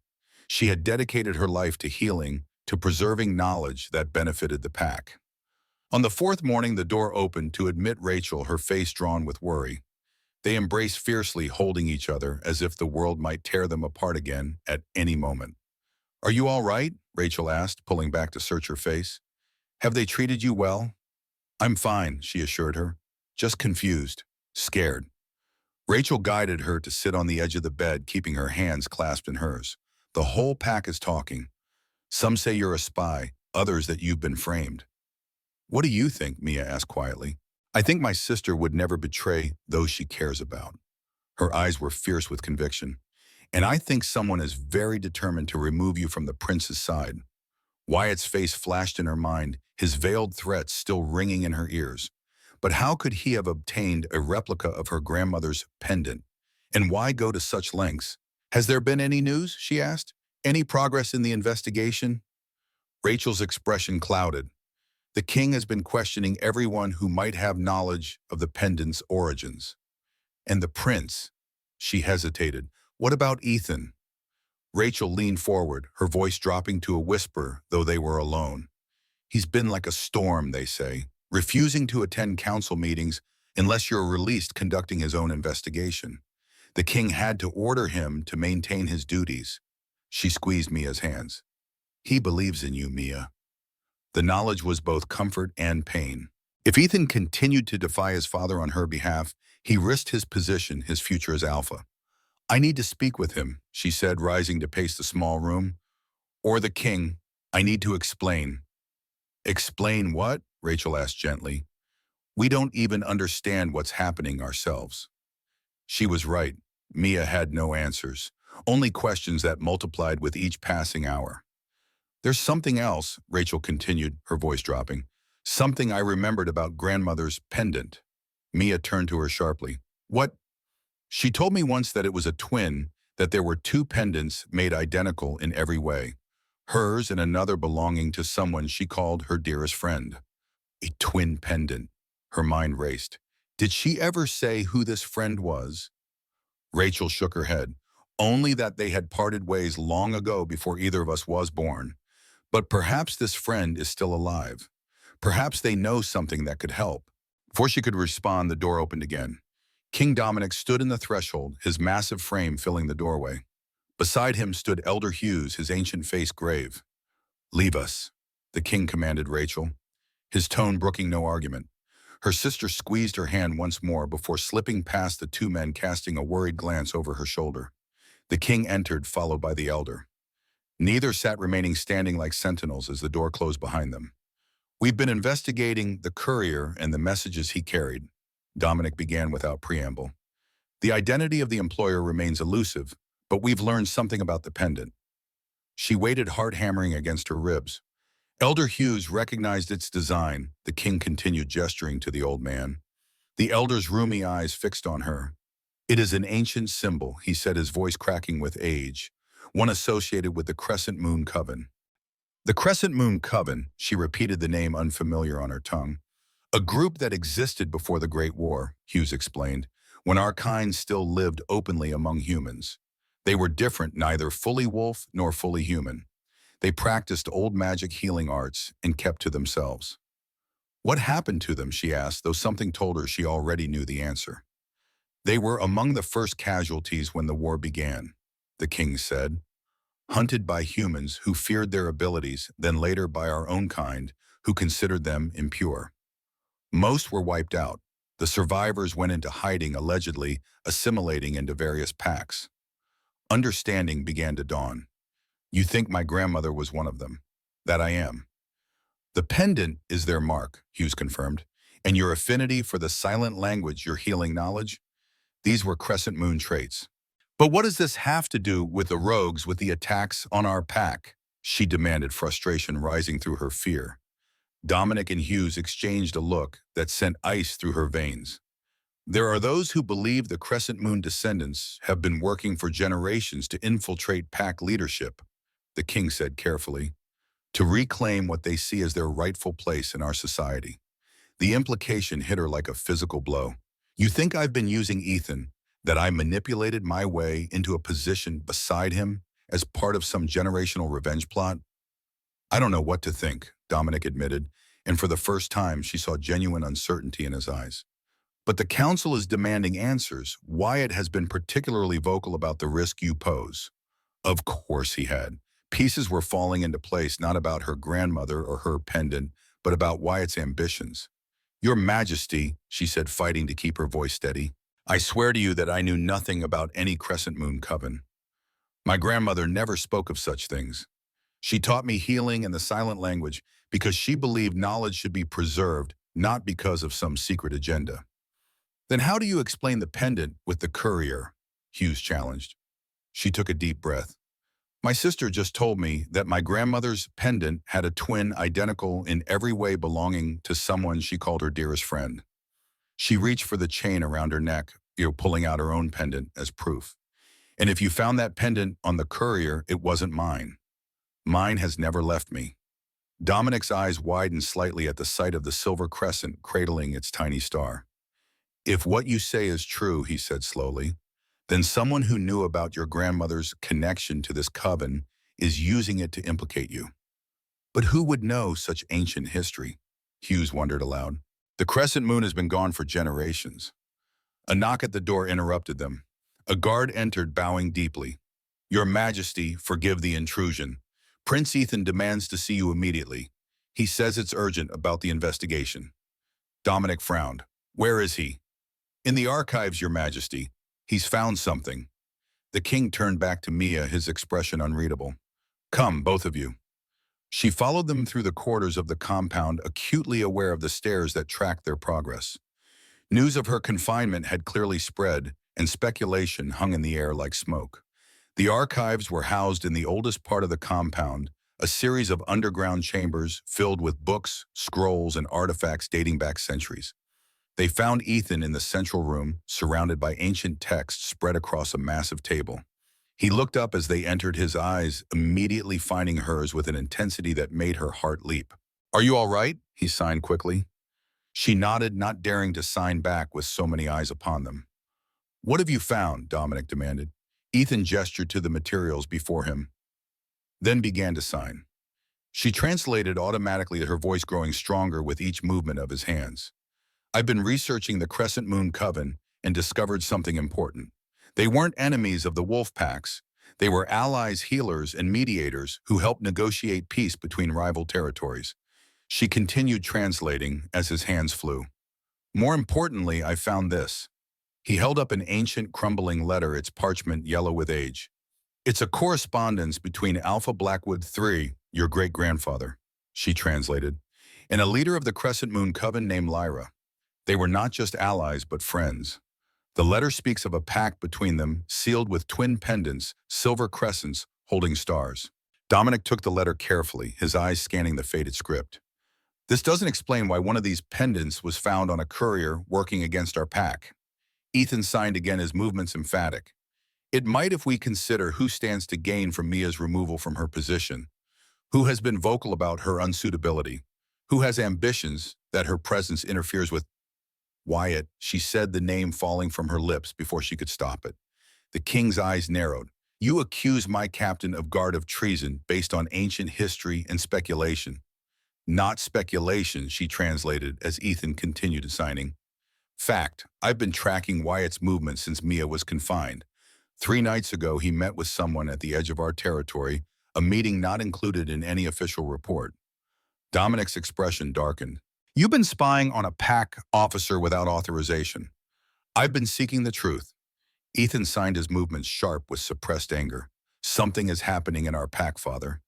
She had dedicated her life to healing, to preserving knowledge that benefited the pack. On the fourth morning, the door opened to admit Rachel, her face drawn with worry. They embraced fiercely, holding each other as if the world might tear them apart again at any moment. "Are you all right?" Rachel asked, pulling back to search her face. "Have they treated you well?" "I'm fine," she assured her. "Just confused, scared." Rachel guided her to sit on the edge of the bed, keeping her hands clasped in hers. "The whole pack is talking. Some say you're a spy, others that you've been framed." "What do you think?" Mia asked quietly. "I think my sister would never betray those she cares about." Her eyes were fierce with conviction. "And I think someone is very determined to remove you from the prince's side." Wyatt's face flashed in her mind, his veiled threats still ringing in her ears. But how could he have obtained a replica of her grandmother's pendant? And why go to such lengths? "Has there been any news?" she asked. "Any progress in the investigation?" Rachel's expression clouded. "The king has been questioning everyone who might have knowledge of the pendant's origins." "And the prince?" She hesitated. "What about Ethan?" Rachel leaned forward, her voice dropping to a whisper, though they were alone. "He's been like a storm, they say, refusing to attend council meetings unless you're released, conducting his own investigation. The king had to order him to maintain his duties." She squeezed Mia's hands. "He believes in you, Mia." The knowledge was both comfort and pain. If Ethan continued to defy his father on her behalf, he risked his position, his future as alpha. "I need to speak with him," she said, rising to pace the small room. "Or the king. I need to explain." "Explain what?" Rachel asked gently. "We don't even understand what's happening ourselves." She was right. Mia had no answers, only questions that multiplied with each passing hour. "There's something else," Rachel continued, her voice dropping. "Something I remembered about grandmother's pendant." Mia turned to her sharply. "What?" "She told me once that it was a twin, that there were two pendants made identical in every way. Hers and another belonging to someone she called her dearest friend." A twin pendant. Her mind raced. Did she ever say who this friend was? Rachel shook her head. "Only that they had parted ways long ago before either of us was born. But perhaps this friend is still alive. Perhaps they know something that could help." Before she could respond, the door opened again. King Dominic stood in the threshold, his massive frame filling the doorway. Beside him stood Elder Hughes, his ancient face grave. "Leave us," the king commanded Rachel, his tone brooking no argument. Her sister squeezed her hand once more before slipping past the two men, casting a worried glance over her shoulder. The king entered, followed by the elder. Neither sat, remaining standing like sentinels as the door closed behind them. "We've been investigating the courier and the messages he carried," Dominic began without preamble. "The identity of the employer remains elusive, but we've learned something about the pendant." She waited, heart hammering against her ribs. Elder Hughes recognized its design, the king continued, gesturing to the old man. The elder's rheumy eyes fixed on her. "It is an ancient symbol," he said, his voice cracking with age, "one associated with the Crescent Moon Coven." "The Crescent Moon Coven," she repeated, the name unfamiliar on her tongue. "A group that existed before the Great War," Hughes explained, "when our kind still lived openly among humans. They were different, neither fully wolf nor fully human. They practiced old magic healing arts and kept to themselves." "What happened to them?" she asked, though something told her she already knew the answer. "They were among the first casualties when the war began," the king said. "Hunted by humans who feared their abilities, then later by our own kind, who considered them impure. Most were wiped out. The survivors went into hiding, allegedly assimilating into various packs. Understanding began to dawn. You think my grandmother was one of them. That I am." "The pendant is their mark," Hughes confirmed. "And your affinity for the silent language, your healing knowledge? These were Crescent Moon traits." "But what does this have to do with the rogues, with the attacks on our pack?" she demanded, frustration rising through her fear. Dominic and Hughes exchanged a look that sent ice through her veins. "There are those who believe the Crescent Moon descendants have been working for generations to infiltrate pack leadership," the king said carefully, "to reclaim what they see as their rightful place in our society. The implication hit her like a physical blow. You think I've been using Ethan, that I manipulated my way into a position beside him as part of some generational revenge plot? I don't know what to think, Dominic admitted, and for the first time she saw genuine uncertainty in his eyes. But the council is demanding answers. Wyatt has been particularly vocal about the risk you pose. Of course he had. Pieces were falling into place not about her grandmother or her pendant, but about Wyatt's ambitions. Your Majesty, she said, fighting to keep her voice steady, I swear to you that I knew nothing about any crescent moon coven. My grandmother never spoke of such things. She taught me healing and the silent language because she believed knowledge should be preserved, not because of some secret agenda. Then how do you explain the pendant with the courier? Hughes challenged. She took a deep breath. My sister just told me that my grandmother's pendant had a twin identical in every way belonging to someone she called her dearest friend. She reached for the chain around her neck, pulling out her own pendant as proof. And if you found that pendant on the courier, it wasn't mine. Mine has never left me. Dominic's eyes widened slightly at the sight of the silver crescent cradling its tiny star. If what you say is true, he said slowly, then someone who knew about your grandmother's connection to this coven is using it to implicate you. But who would know such ancient history? Hughes wondered aloud. The crescent moon has been gone for generations. A knock at the door interrupted them. A guard entered, bowing deeply. Your Majesty, forgive the intrusion. Prince Ethan demands to see you immediately. He says it's urgent about the investigation. Dominic frowned. Where is he? In the archives, Your Majesty. He's found something. The king turned back to Mia, his expression unreadable. Come, both of you. She followed them through the corridors of the compound, acutely aware of the stairs that tracked their progress. News of her confinement had clearly spread, and speculation hung in the air like smoke. The archives were housed in the oldest part of the compound, a series of underground chambers filled with books, scrolls, and artifacts dating back centuries. They found Ethan in the central room, surrounded by ancient texts spread across a massive table. He looked up as they entered, his eyes immediately finding hers with an intensity that made her heart leap. Are you all right? He signed quickly. She nodded, not daring to sign back with so many eyes upon them. What have you found? Dominic demanded. Ethan gestured to the materials before him, then began to sign. She translated automatically, her voice growing stronger with each movement of his hands. I've been researching the Crescent Moon Coven and discovered something important. They weren't enemies of the wolf packs. They were allies, healers, and mediators who helped negotiate peace between rival territories. She continued translating as his hands flew. More importantly, I found this. He held up an ancient, crumbling letter, its parchment yellow with age. It's a correspondence between Alpha Blackwood III, your great-grandfather, she translated, and a leader of the Crescent Moon Coven named Lyra. They were not just allies, but friends. The letter speaks of a pact between them, sealed with twin pendants, silver crescents, holding stars. Dominic took the letter carefully, his eyes scanning the faded script. This doesn't explain why one of these pendants was found on a courier working against our pack. Ethan signed again, his movements emphatic. It might if we consider who stands to gain from Mia's removal from her position, who has been vocal about her unsuitability, who has ambitions that her presence interferes with. Wyatt, she said, the name falling from her lips before she could stop it. The king's eyes narrowed. You accuse my captain of guard of treason based on ancient history and speculation. Not speculation, she translated as Ethan continued signing. Fact, I've been tracking Wyatt's movements since Mia was confined. 3 nights ago, he met with someone at the edge of our territory, a meeting not included in any official report. Dominic's expression darkened. You've been spying on a pack officer without authorization. I've been seeking the truth. Ethan signed, his movements sharp with suppressed anger. Something is happening in our pack, Father.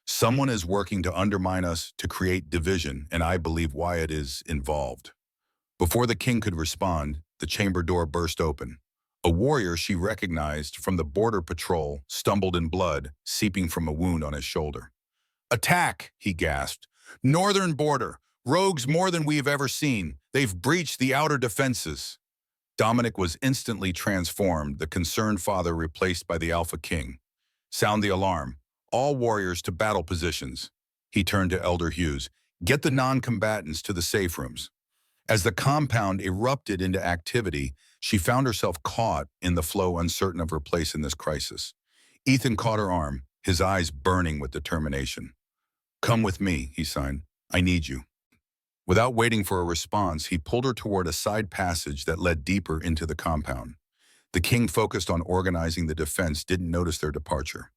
Someone is working to undermine us, to create division, and I believe Wyatt is involved. Before the king could respond, the chamber door burst open. A warrior she recognized from the border patrol stumbled in blood, seeping from a wound on his shoulder. Attack, he gasped. Northern border. Rogues more than we've ever seen. They've breached the outer defenses. Dominic was instantly transformed, the concerned father replaced by the Alpha King. Sound the alarm. All warriors to battle positions. He turned to Elder Hughes. Get the non-combatants to the safe rooms. As the compound erupted into activity, she found herself caught in the flow, uncertain of her place in this crisis. Ethan caught her arm, his eyes burning with determination. "Come with me," he signed. "I need you." Without waiting for a response, he pulled her toward a side passage that led deeper into the compound. The king, focused on organizing the defense, didn't notice their departure.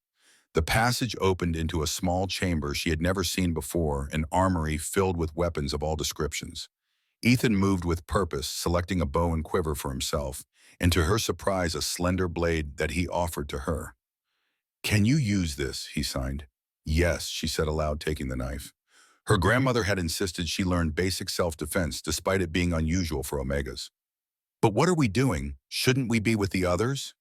The passage opened into a small chamber she had never seen before, an armory filled with weapons of all descriptions. Ethan moved with purpose, selecting a bow and quiver for himself, and to her surprise, a slender blade that he offered to her. "Can you use this?" he signed. "Yes," she said aloud, taking the knife. Her grandmother had insisted she learn basic self-defense, despite it being unusual for Omegas. "But what are we doing? Shouldn't we be with the others?"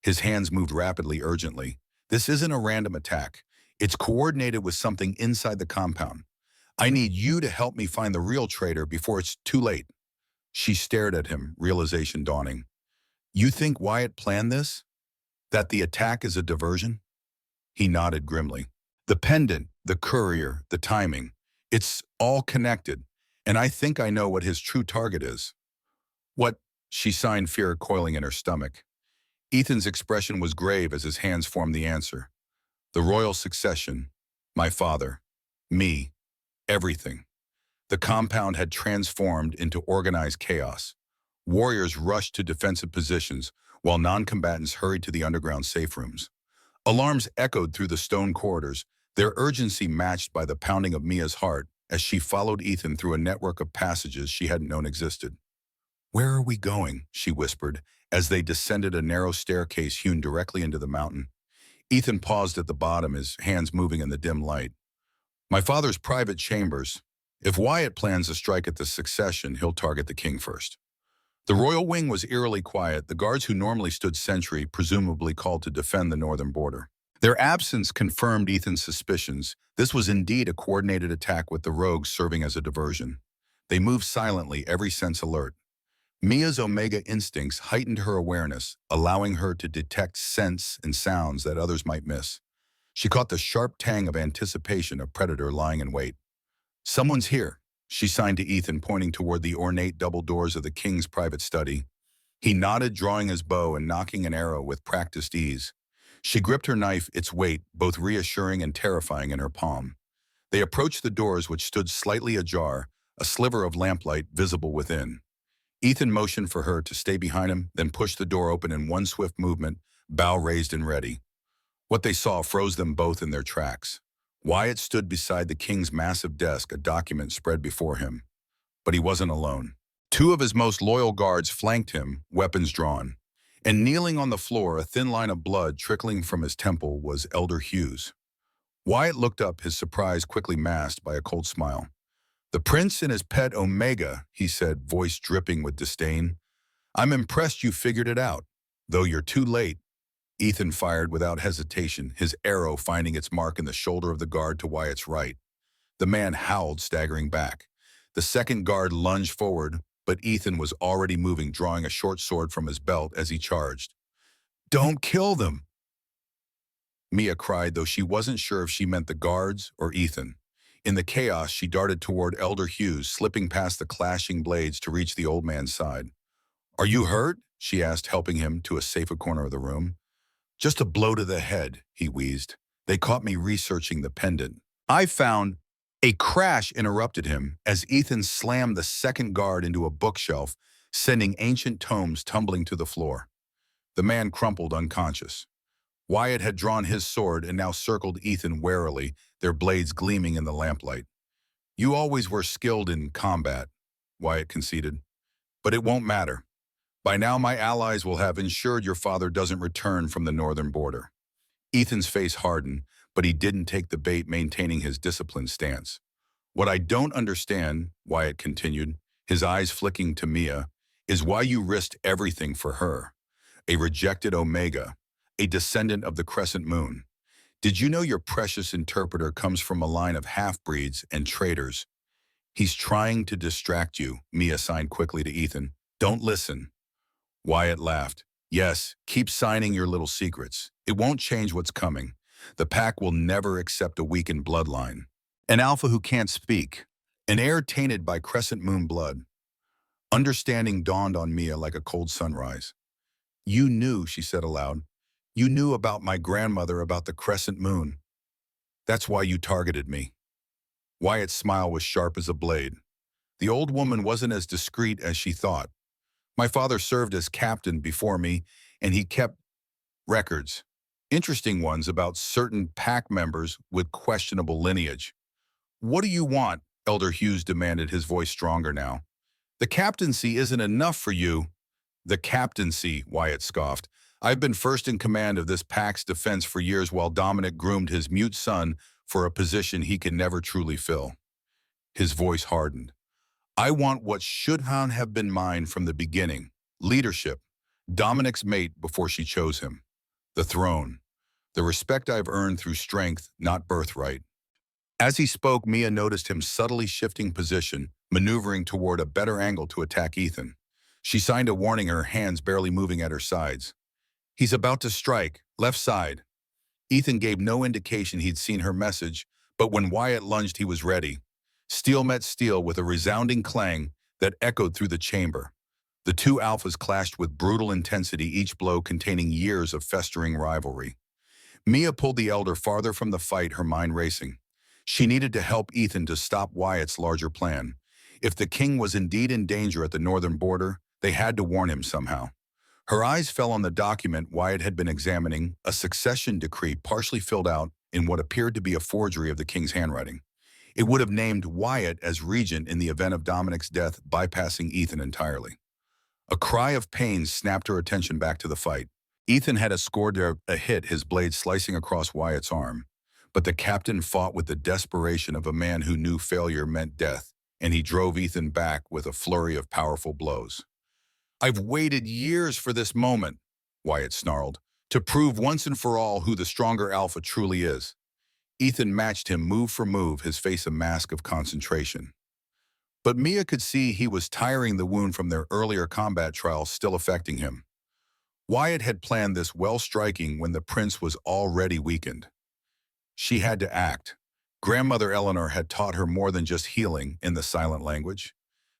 His hands moved rapidly, urgently. "This isn't a random attack. It's coordinated with something inside the compound. I need you to help me find the real traitor before it's too late." She stared at him, realization dawning. "You think Wyatt planned this? That the attack is a diversion?" He nodded grimly. "The pendant, the courier, the timing. It's all connected, and I think I know what his true target is." "What?" She signed, fear coiling in her stomach. Ethan's expression was grave as his hands formed the answer. "The royal succession. My father. Me. Everything." The compound had transformed into organized chaos. Warriors rushed to defensive positions, while non-combatants hurried to the underground safe rooms. Alarms echoed through the stone corridors, their urgency matched by the pounding of Mia's heart as she followed Ethan through a network of passages she hadn't known existed. "Where are we going?" she whispered, as they descended a narrow staircase hewn directly into the mountain. Ethan paused at the bottom, his hands moving in the dim light. "My father's private chambers. If Wyatt plans a strike at the succession, he'll target the king first." The royal wing was eerily quiet, the guards who normally stood sentry, presumably called to defend the northern border. Their absence confirmed Ethan's suspicions. This was indeed a coordinated attack, with the rogues serving as a diversion. They moved silently, every sense alert. Mia's Omega instincts heightened her awareness, allowing her to detect scents and sounds that others might miss. She caught the sharp tang of anticipation, a predator lying in wait. "Someone's here," she signed to Ethan, pointing toward the ornate double doors of the king's private study. He nodded, drawing his bow and knocking an arrow with practiced ease. She gripped her knife, its weight both reassuring and terrifying in her palm. They approached the doors, which stood slightly ajar, a sliver of lamplight visible within. Ethan motioned for her to stay behind him, then pushed the door open in one swift movement, bow raised and ready. What they saw froze them both in their tracks. Wyatt stood beside the king's massive desk, a document spread before him. But he wasn't alone. Two of his most loyal guards flanked him, weapons drawn. And kneeling on the floor, a thin line of blood trickling from his temple, was Elder Hughes. Wyatt looked up, his surprise quickly masked by a cold smile. "The prince and his pet Omega," he said, voice dripping with disdain. "I'm impressed you figured it out, though you're too late." Ethan fired without hesitation, his arrow finding its mark in the shoulder of the guard to Wyatt's right. The man howled, staggering back. The second guard lunged forward, but Ethan was already moving, drawing a short sword from his belt as he charged. "Don't kill them!" Mia cried, though she wasn't sure if she meant the guards or Ethan. In the chaos, she darted toward Elder Hughes, slipping past the clashing blades to reach the old man's side. "Are you hurt?" she asked, helping him to a safer corner of the room. "Just a blow to the head," he wheezed. "They caught me researching the pendant. I found—" A crash interrupted him as Ethan slammed the second guard into a bookshelf, sending ancient tomes tumbling to the floor. The man crumpled unconscious. Wyatt had drawn his sword and now circled Ethan warily, their blades gleaming in the lamplight. "You always were skilled in combat," Wyatt conceded. "But it won't matter. By now my allies will have ensured your father doesn't return from the northern border." Ethan's face hardened, but he didn't take the bait, maintaining his disciplined stance. "What I don't understand," Wyatt continued, his eyes flicking to Mia, "is why you risked everything for her. A rejected Omega, a descendant of the crescent moon. Did you know your precious interpreter comes from a line of half-breeds and traitors?" "He's trying to distract you," Mia signed quickly to Ethan. "Don't listen." Wyatt laughed. "Yes, keep signing your little secrets. It won't change what's coming. The pack will never accept a weakened bloodline. An alpha who can't speak. An heir tainted by crescent moon blood. Understanding dawned on Mia like a cold sunrise. You knew, she said aloud. You knew about my grandmother, about the crescent moon. That's why you targeted me. Wyatt's smile was sharp as a blade. The old woman wasn't as discreet as she thought. My father served as captain before me, and he kept records. Interesting ones about certain pack members with questionable lineage. What do you want? Elder Hughes demanded, his voice stronger now. The captaincy isn't enough for you. The captaincy, Wyatt scoffed. I've been first in command of this pack's defense for years while Dominic groomed his mute son for a position he could never truly fill. His voice hardened. I want what should have been mine from the beginning. Leadership. Dominic's mate before she chose him. The throne. The respect I've earned through strength, not birthright. As he spoke, Mia noticed him subtly shifting position, maneuvering toward a better angle to attack Ethan. She signed a warning, her hands barely moving at her sides. He's about to strike, left side. Ethan gave no indication he'd seen her message, but when Wyatt lunged, he was ready. Steel met steel with a resounding clang that echoed through the chamber. The two alphas clashed with brutal intensity, each blow containing years of festering rivalry. Mia pulled the elder farther from the fight, her mind racing. She needed to help Ethan to stop Wyatt's larger plan. If the king was indeed in danger at the northern border, they had to warn him somehow. Her eyes fell on the document Wyatt had been examining, a succession decree partially filled out in what appeared to be a forgery of the king's handwriting. It would have named Wyatt as regent in the event of Dominic's death, bypassing Ethan entirely. A cry of pain snapped her attention back to the fight. Ethan had scored a hit, his blade slicing across Wyatt's arm. But the captain fought with the desperation of a man who knew failure meant death, and he drove Ethan back with a flurry of powerful blows. I've waited years for this moment, Wyatt snarled, to prove once and for all who the stronger alpha truly is. Ethan matched him move for move, his face a mask of concentration. But Mia could see he was tiring, the wound from their earlier combat trials still affecting him. Wyatt had planned this well, striking when the prince was already weakened. She had to act. Grandmother Eleanor had taught her more than just healing in the silent language.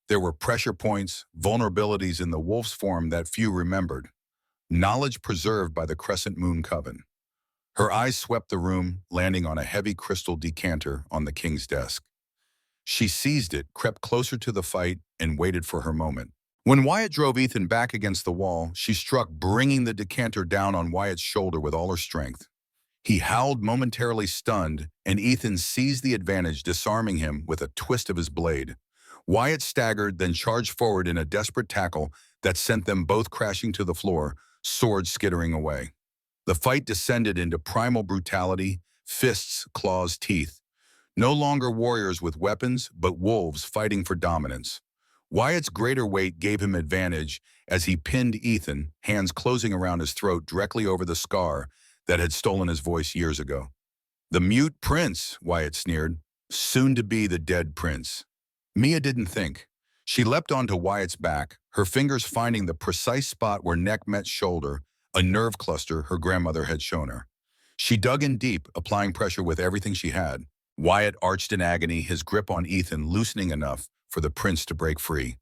There were pressure points, vulnerabilities in the wolf's form that few remembered. Knowledge preserved by the crescent moon coven. Her eyes swept the room, landing on a heavy crystal decanter on the king's desk. She seized it, crept closer to the fight, and waited for her moment. When Wyatt drove Ethan back against the wall, she struck, bringing the decanter down on Wyatt's shoulder with all her strength. He howled, momentarily stunned, and Ethan seized the advantage, disarming him with a twist of his blade. Wyatt staggered, then charged forward in a desperate tackle that sent them both crashing to the floor, swords skittering away. The fight descended into primal brutality, fists, claws, teeth. No longer warriors with weapons, but wolves fighting for dominance. Wyatt's greater weight gave him advantage as he pinned Ethan, hands closing around his throat directly over the scar that had stolen his voice years ago. The mute prince, Wyatt sneered, soon to be the dead prince. Mia didn't think. She leapt onto Wyatt's back, her fingers finding the precise spot where neck met shoulder, a nerve cluster her grandmother had shown her. She dug in deep, applying pressure with everything she had. Wyatt arched in agony, his grip on Ethan loosening enough for the prince to break free.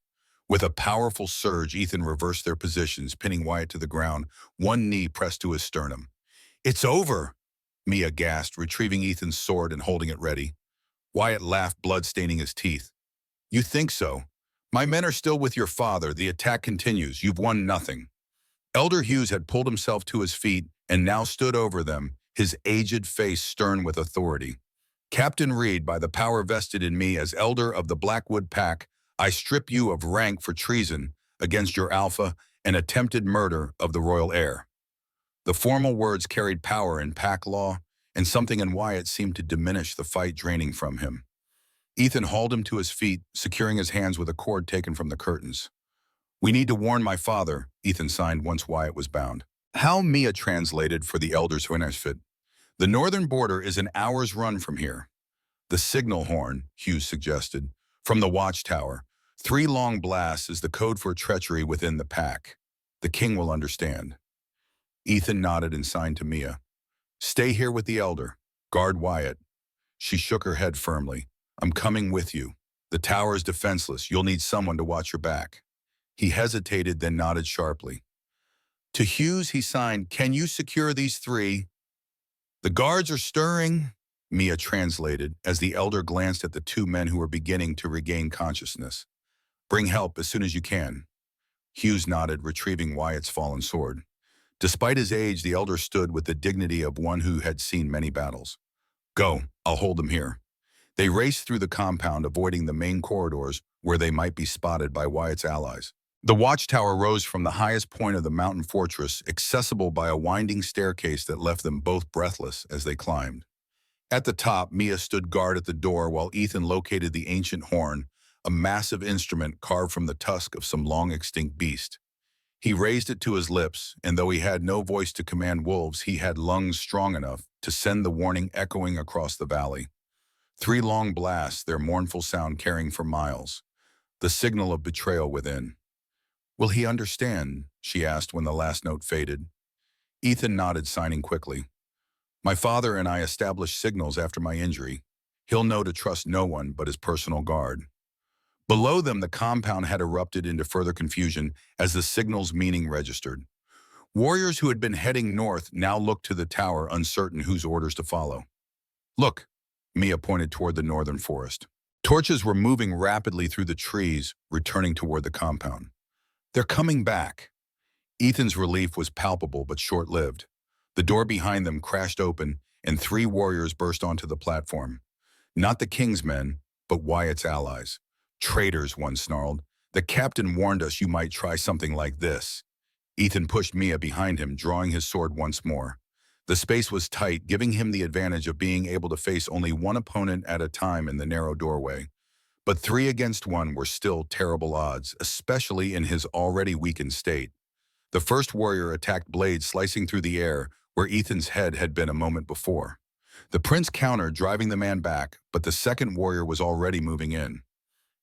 With a powerful surge, Ethan reversed their positions, pinning Wyatt to the ground, one knee pressed to his sternum. It's over, Mia gasped, retrieving Ethan's sword and holding it ready. Wyatt laughed, blood staining his teeth. You think so? My men are still with your father. The attack continues. You've won nothing. Elder Hughes had pulled himself to his feet and now stood over them, his aged face stern with authority. Captain Reed, by the power vested in me as elder of the Blackwood Pack, I strip you of rank for treason against your alpha and attempted murder of the royal heir. The formal words carried power in pack law, and something in Wyatt seemed to diminish the fight draining from him. Ethan hauled him to his feet, securing his hands with a cord taken from the curtains. We need to warn my father, Ethan signed once Wyatt was bound. How Mia translated for the elders fit. The northern border is an hour's run from here. The signal horn, Hughes suggested, from the watchtower. 3 long blasts is the code for treachery within the pack. The king will understand. Ethan nodded and signed to Mia. Stay here with the elder. Guard Wyatt. She shook her head firmly. I'm coming with you. The tower is defenseless. You'll need someone to watch your back. He hesitated, then nodded sharply. To Hughes, he signed, "Can you secure these three?" "The guards are stirring," Mia translated as the elder glanced at the two men who were beginning to regain consciousness. "Bring help as soon as you can." Hughes nodded, retrieving Wyatt's fallen sword. Despite his age, the elder stood with the dignity of one who had seen many battles. "Go, I'll hold them here." They raced through the compound, avoiding the main corridors where they might be spotted by Wyatt's allies. The watchtower rose from the highest point of the mountain fortress, accessible by a winding staircase that left them both breathless as they climbed. At the top, Mia stood guard at the door while Ethan located the ancient horn, a massive instrument carved from the tusk of some long-extinct beast. He raised it to his lips, and though he had no voice to command wolves, he had lungs strong enough to send the warning echoing across the valley. 3 long blasts, their mournful sound carrying for miles, the signal of betrayal within. "Will he understand?" she asked when the last note faded. Ethan nodded, signing quickly. "My father and I established signals after my injury. He'll know to trust no one but his personal guard." Below them, the compound had erupted into further confusion as the signal's meaning registered. Warriors who had been heading north now looked to the tower, uncertain whose orders to follow. "Look," Mia pointed toward the northern forest. Torches were moving rapidly through the trees, returning toward the compound. "They're coming back." Ethan's relief was palpable but short-lived. The door behind them crashed open, and 3 warriors burst onto the platform. Not the king's men, but Wyatt's allies. "Traitors," one snarled. "The captain warned us you might try something like this." Ethan pushed Mia behind him, drawing his sword once more. The space was tight, giving him the advantage of being able to face only one opponent at a time in the narrow doorway. But 3 against 1 were still terrible odds, especially in his already weakened state. The first warrior attacked, blade slicing through the air where Ethan's head had been a moment before. The prince countered, driving the man back, but the second warrior was already moving in.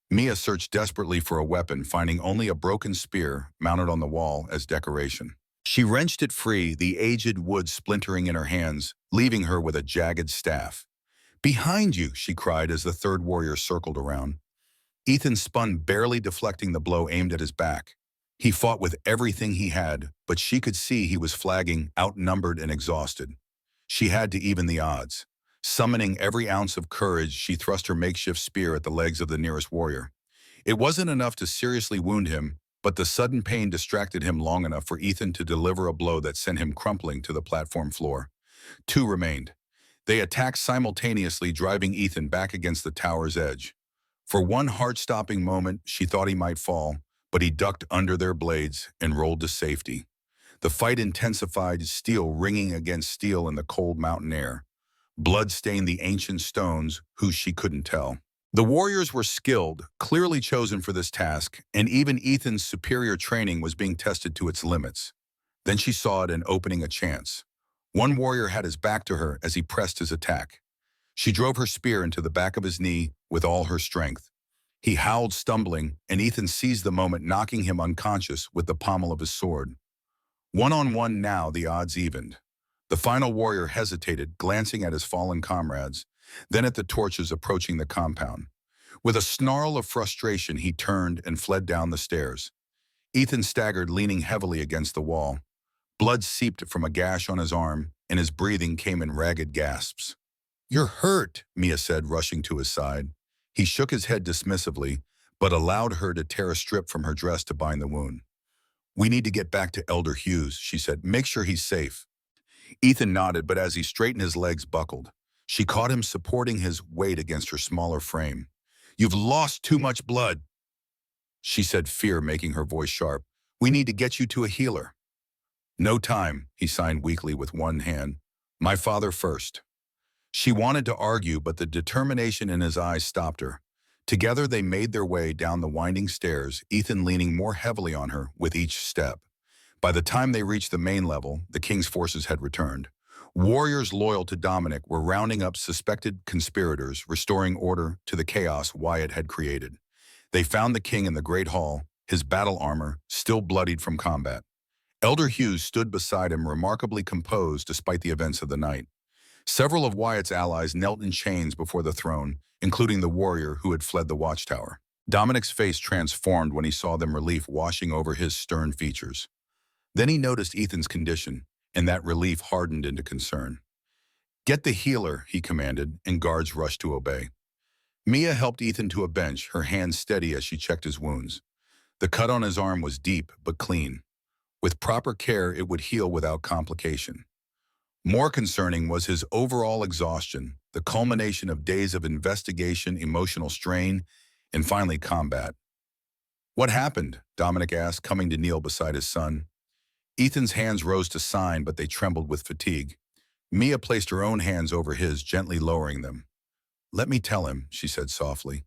Mia searched desperately for a weapon, finding only a broken spear mounted on the wall as decoration. She wrenched it free, the aged wood splintering in her hands, leaving her with a jagged staff. "Behind you!" she cried as the third warrior circled around. Ethan spun, barely deflecting the blow aimed at his back. He fought with everything he had, but she could see he was flagging, outnumbered and exhausted. She had to even the odds. Summoning every ounce of courage, she thrust her makeshift spear at the legs of the nearest warrior. It wasn't enough to seriously wound him, but the sudden pain distracted him long enough for Ethan to deliver a blow that sent him crumpling to the platform floor. 2 remained. They attacked simultaneously, driving Ethan back against the tower's edge. For one heart-stopping moment, she thought he might fall, but he ducked under their blades and rolled to safety. The fight intensified, steel ringing against steel in the cold mountain air. Blood stained the ancient stones, whose she couldn't tell. The warriors were skilled, clearly chosen for this task, and even Ethan's superior training was being tested to its limits. Then she saw it, an opening, a chance. One warrior had his back to her as he pressed his attack. She drove her spear into the back of his knee with all her strength. He howled, stumbling, and Ethan seized the moment, knocking him unconscious with the pommel of his sword. 1-on-1 now, the odds evened. The final warrior hesitated, glancing at his fallen comrades, then at the torches approaching the compound. With a snarl of frustration, he turned and fled down the stairs. Ethan staggered, leaning heavily against the wall. Blood seeped from a gash on his arm, and his breathing came in ragged gasps. "You're hurt," Mia said, rushing to his side. He shook his head dismissively, but allowed her to tear a strip from her dress to bind the wound. "We need to get back to Elder Hughes," she said. "Make sure he's safe." Ethan nodded, but as he straightened, his legs buckled. She caught him supporting his weight against her smaller frame. "You've lost too much blood," she said, fear making her voice sharp. "We need to get you to a healer." "No time," he signed weakly with one hand. "My father first." She wanted to argue, but the determination in his eyes stopped her. Together they made their way down the winding stairs, Ethan leaning more heavily on her with each step. By the time they reached the main level, the king's forces had returned. Warriors loyal to Dominic were rounding up suspected conspirators, restoring order to the chaos Wyatt had created. They found the king in the great hall, his battle armor still bloodied from combat. Elder Hughes stood beside him, remarkably composed despite the events of the night. Several of Wyatt's allies knelt in chains before the throne, including the warrior who had fled the watchtower. Dominic's face transformed when he saw them relief washing over his stern features. Then he noticed Ethan's condition, and that relief hardened into concern. "Get the healer," he commanded, and guards rushed to obey. Mia helped Ethan to a bench, her hands steady as she checked his wounds. The cut on his arm was deep but clean. With proper care, it would heal without complication. More concerning was his overall exhaustion, the culmination of days of investigation, emotional strain, and finally combat. "What happened?" Dominic asked, coming to kneel beside his son. Ethan's hands rose to sign, but they trembled with fatigue. Mia placed her own hands over his, gently lowering them. "Let me tell him," she said softly.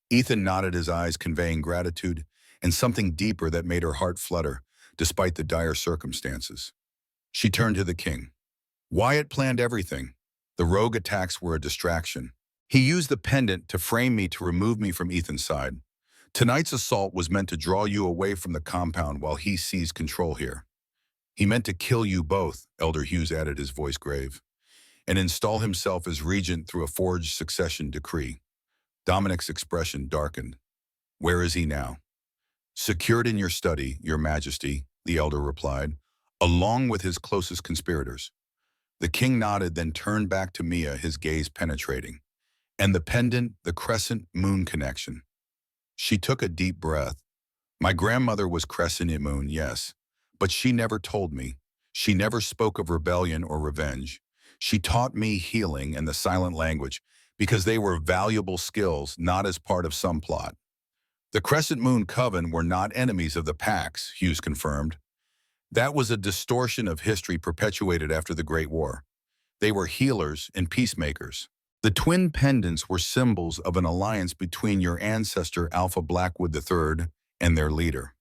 Ethan nodded, his eyes conveying gratitude and something deeper that made her heart flutter, despite the dire circumstances. She turned to the king. "Wyatt planned everything. The rogue attacks were a distraction. He used the pendant to frame me to remove me from Ethan's side. Tonight's assault was meant to draw you away from the compound while he seized control here. He meant to kill you both," Elder Hughes added, his voice grave, "and install himself as regent through a forged succession decree." Dominic's expression darkened. "Where is he now?" "Secured in your study, your majesty," the elder replied, "along with his closest conspirators." The king nodded, then turned back to Mia, his gaze penetrating. "And the pendant, the crescent moon connection." She took a deep breath. "My grandmother was crescent moon, yes, but she never told me. She never spoke of rebellion or revenge. She taught me healing and the silent language, because they were valuable skills, not as part of some plot." "The Crescent Moon Coven were not enemies of the Pax," Hughes confirmed. "That was a distortion of history perpetuated after the Great War. They were healers and peacemakers. The twin pendants were symbols of an alliance between your ancestor Alpha Blackwood III and their leader."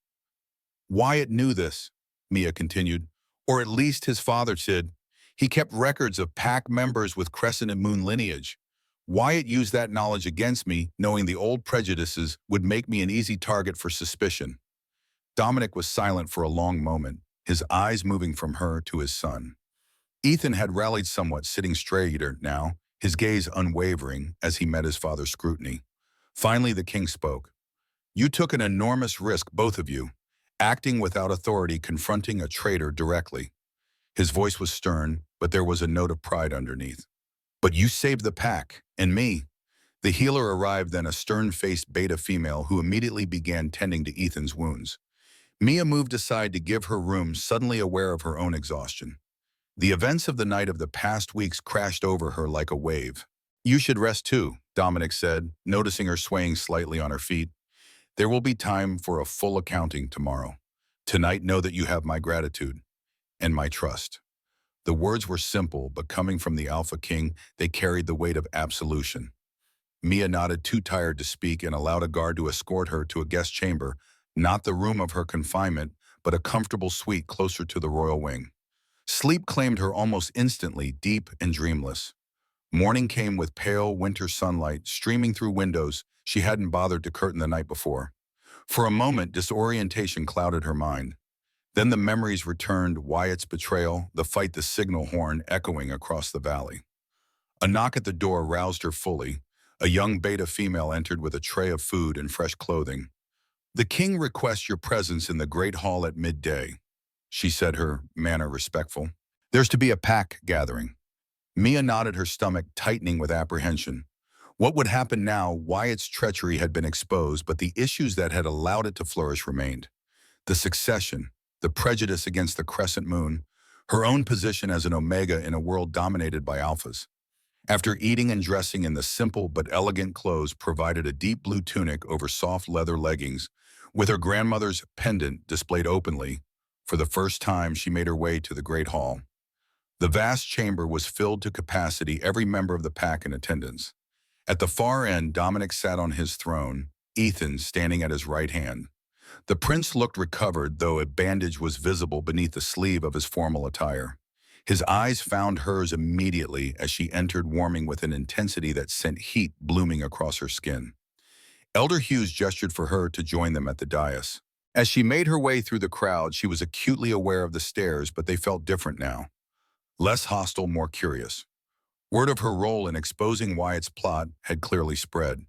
"Wyatt knew this," Mia continued, "or at least his father did. He kept records of Pack members with Crescent and Moon lineage. Wyatt used that knowledge against me, knowing the old prejudices would make me an easy target for suspicion." Dominic was silent for a long moment, his eyes moving from her to his son. Ethan had rallied somewhat, sitting straighter now, his gaze unwavering as he met his father's scrutiny. Finally, the king spoke. "You took an enormous risk, both of you, acting without authority, confronting a traitor directly." His voice was stern, but there was a note of pride underneath. "But you saved the Pack, and me." The healer arrived then, a stern-faced beta female who immediately began tending to Ethan's wounds. Mia moved aside to give her room, suddenly aware of her own exhaustion. The events of the night of the past weeks crashed over her like a wave. "You should rest too," Dominic said, noticing her swaying slightly on her feet. "There will be time for a full accounting tomorrow. Tonight, know that you have my gratitude and my trust." The words were simple, but coming from the Alpha King, they carried the weight of absolution. Mia nodded, too tired to speak, and allowed a guard to escort her to a guest chamber, not the room of her confinement, but a comfortable suite closer to the royal wing. Sleep claimed her almost instantly, deep and dreamless. Morning came with pale winter sunlight streaming through windows she hadn't bothered to curtain the night before. For a moment, disorientation clouded her mind. Then the memories returned, Wyatt's betrayal, the fight, the signal horn echoing across the valley. A knock at the door roused her fully. A young beta female entered with a tray of food and fresh clothing. "The king requests your presence in the great hall at midday," she said, her manner respectful. "There's to be a pack gathering." Mia nodded, her stomach tightening with apprehension. What would happen now? Wyatt's treachery had been exposed, but the issues that had allowed it to flourish remained. The succession, the prejudice against the crescent moon, her own position as an omega in a world dominated by alphas. After eating and dressing in the simple but elegant clothes provided, a deep blue tunic over soft leather leggings, with her grandmother's pendant displayed openly, for the first time she made her way to the great hall. The vast chamber was filled to capacity, every member of the pack in attendance. At the far end, Dominic sat on his throne, Ethan standing at his right hand. The prince looked recovered, though a bandage was visible beneath the sleeve of his formal attire. His eyes found hers immediately as she entered, warming with an intensity that sent heat blooming across her skin. Elder Hughes gestured for her to join them at the dais. As she made her way through the crowd, she was acutely aware of the stares, but they felt different now. Less hostile, more curious. Word of her role in exposing Wyatt's plot had clearly spread.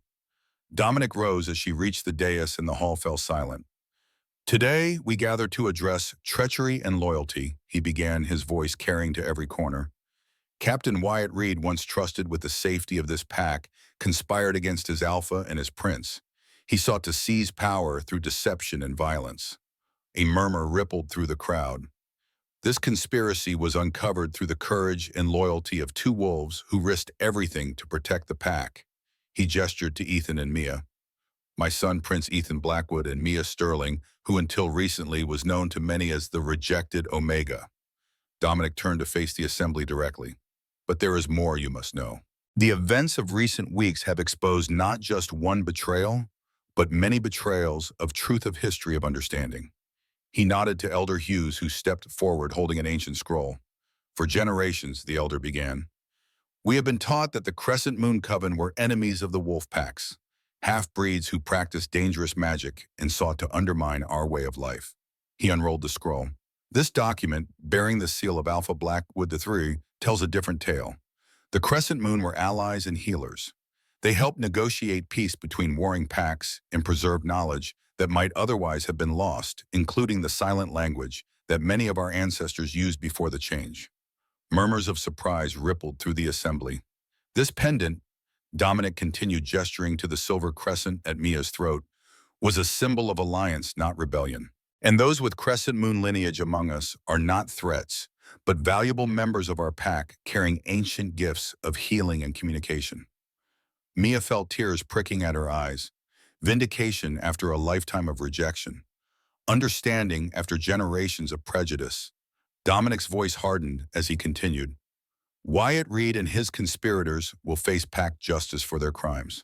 Dominic rose as she reached the dais and the hall fell silent. Today, we gather to address treachery and loyalty, he began, his voice carrying to every corner. Captain Wyatt Reed, once trusted with the safety of this pack, conspired against his alpha and his prince. He sought to seize power through deception and violence. A murmur rippled through the crowd. This conspiracy was uncovered through the courage and loyalty of two wolves who risked everything to protect the pack. He gestured to Ethan and Mia. My son, Prince Ethan Blackwood, and Mia Sterling, who until recently was known to many as the rejected Omega. Dominic turned to face the assembly directly. But there is more you must know. The events of recent weeks have exposed not just one betrayal, but many betrayals of truth of history of understanding. He nodded to Elder Hughes, who stepped forward holding an ancient scroll. For generations, the elder began, we have been taught that the Crescent Moon Coven were enemies of the wolf packs, half-breeds who practiced dangerous magic and sought to undermine our way of life. He unrolled the scroll. This document, bearing the seal of Alpha Blackwood III, tells a different tale. The Crescent Moon were allies and healers. They helped negotiate peace between warring packs and preserve knowledge that might otherwise have been lost, including the silent language that many of our ancestors used before the change. Murmurs of surprise rippled through the assembly. This pendant, Dominic continued gesturing to the silver crescent at Mia's throat, was a symbol of alliance, not rebellion. And those with Crescent Moon lineage among us are not threats, but valuable members of our pack carrying ancient gifts of healing and communication. Mia felt tears pricking at her eyes, vindication after a lifetime of rejection, understanding after generations of prejudice. Dominic's voice hardened as he continued. Wyatt Reed and his conspirators will face pack justice for their crimes.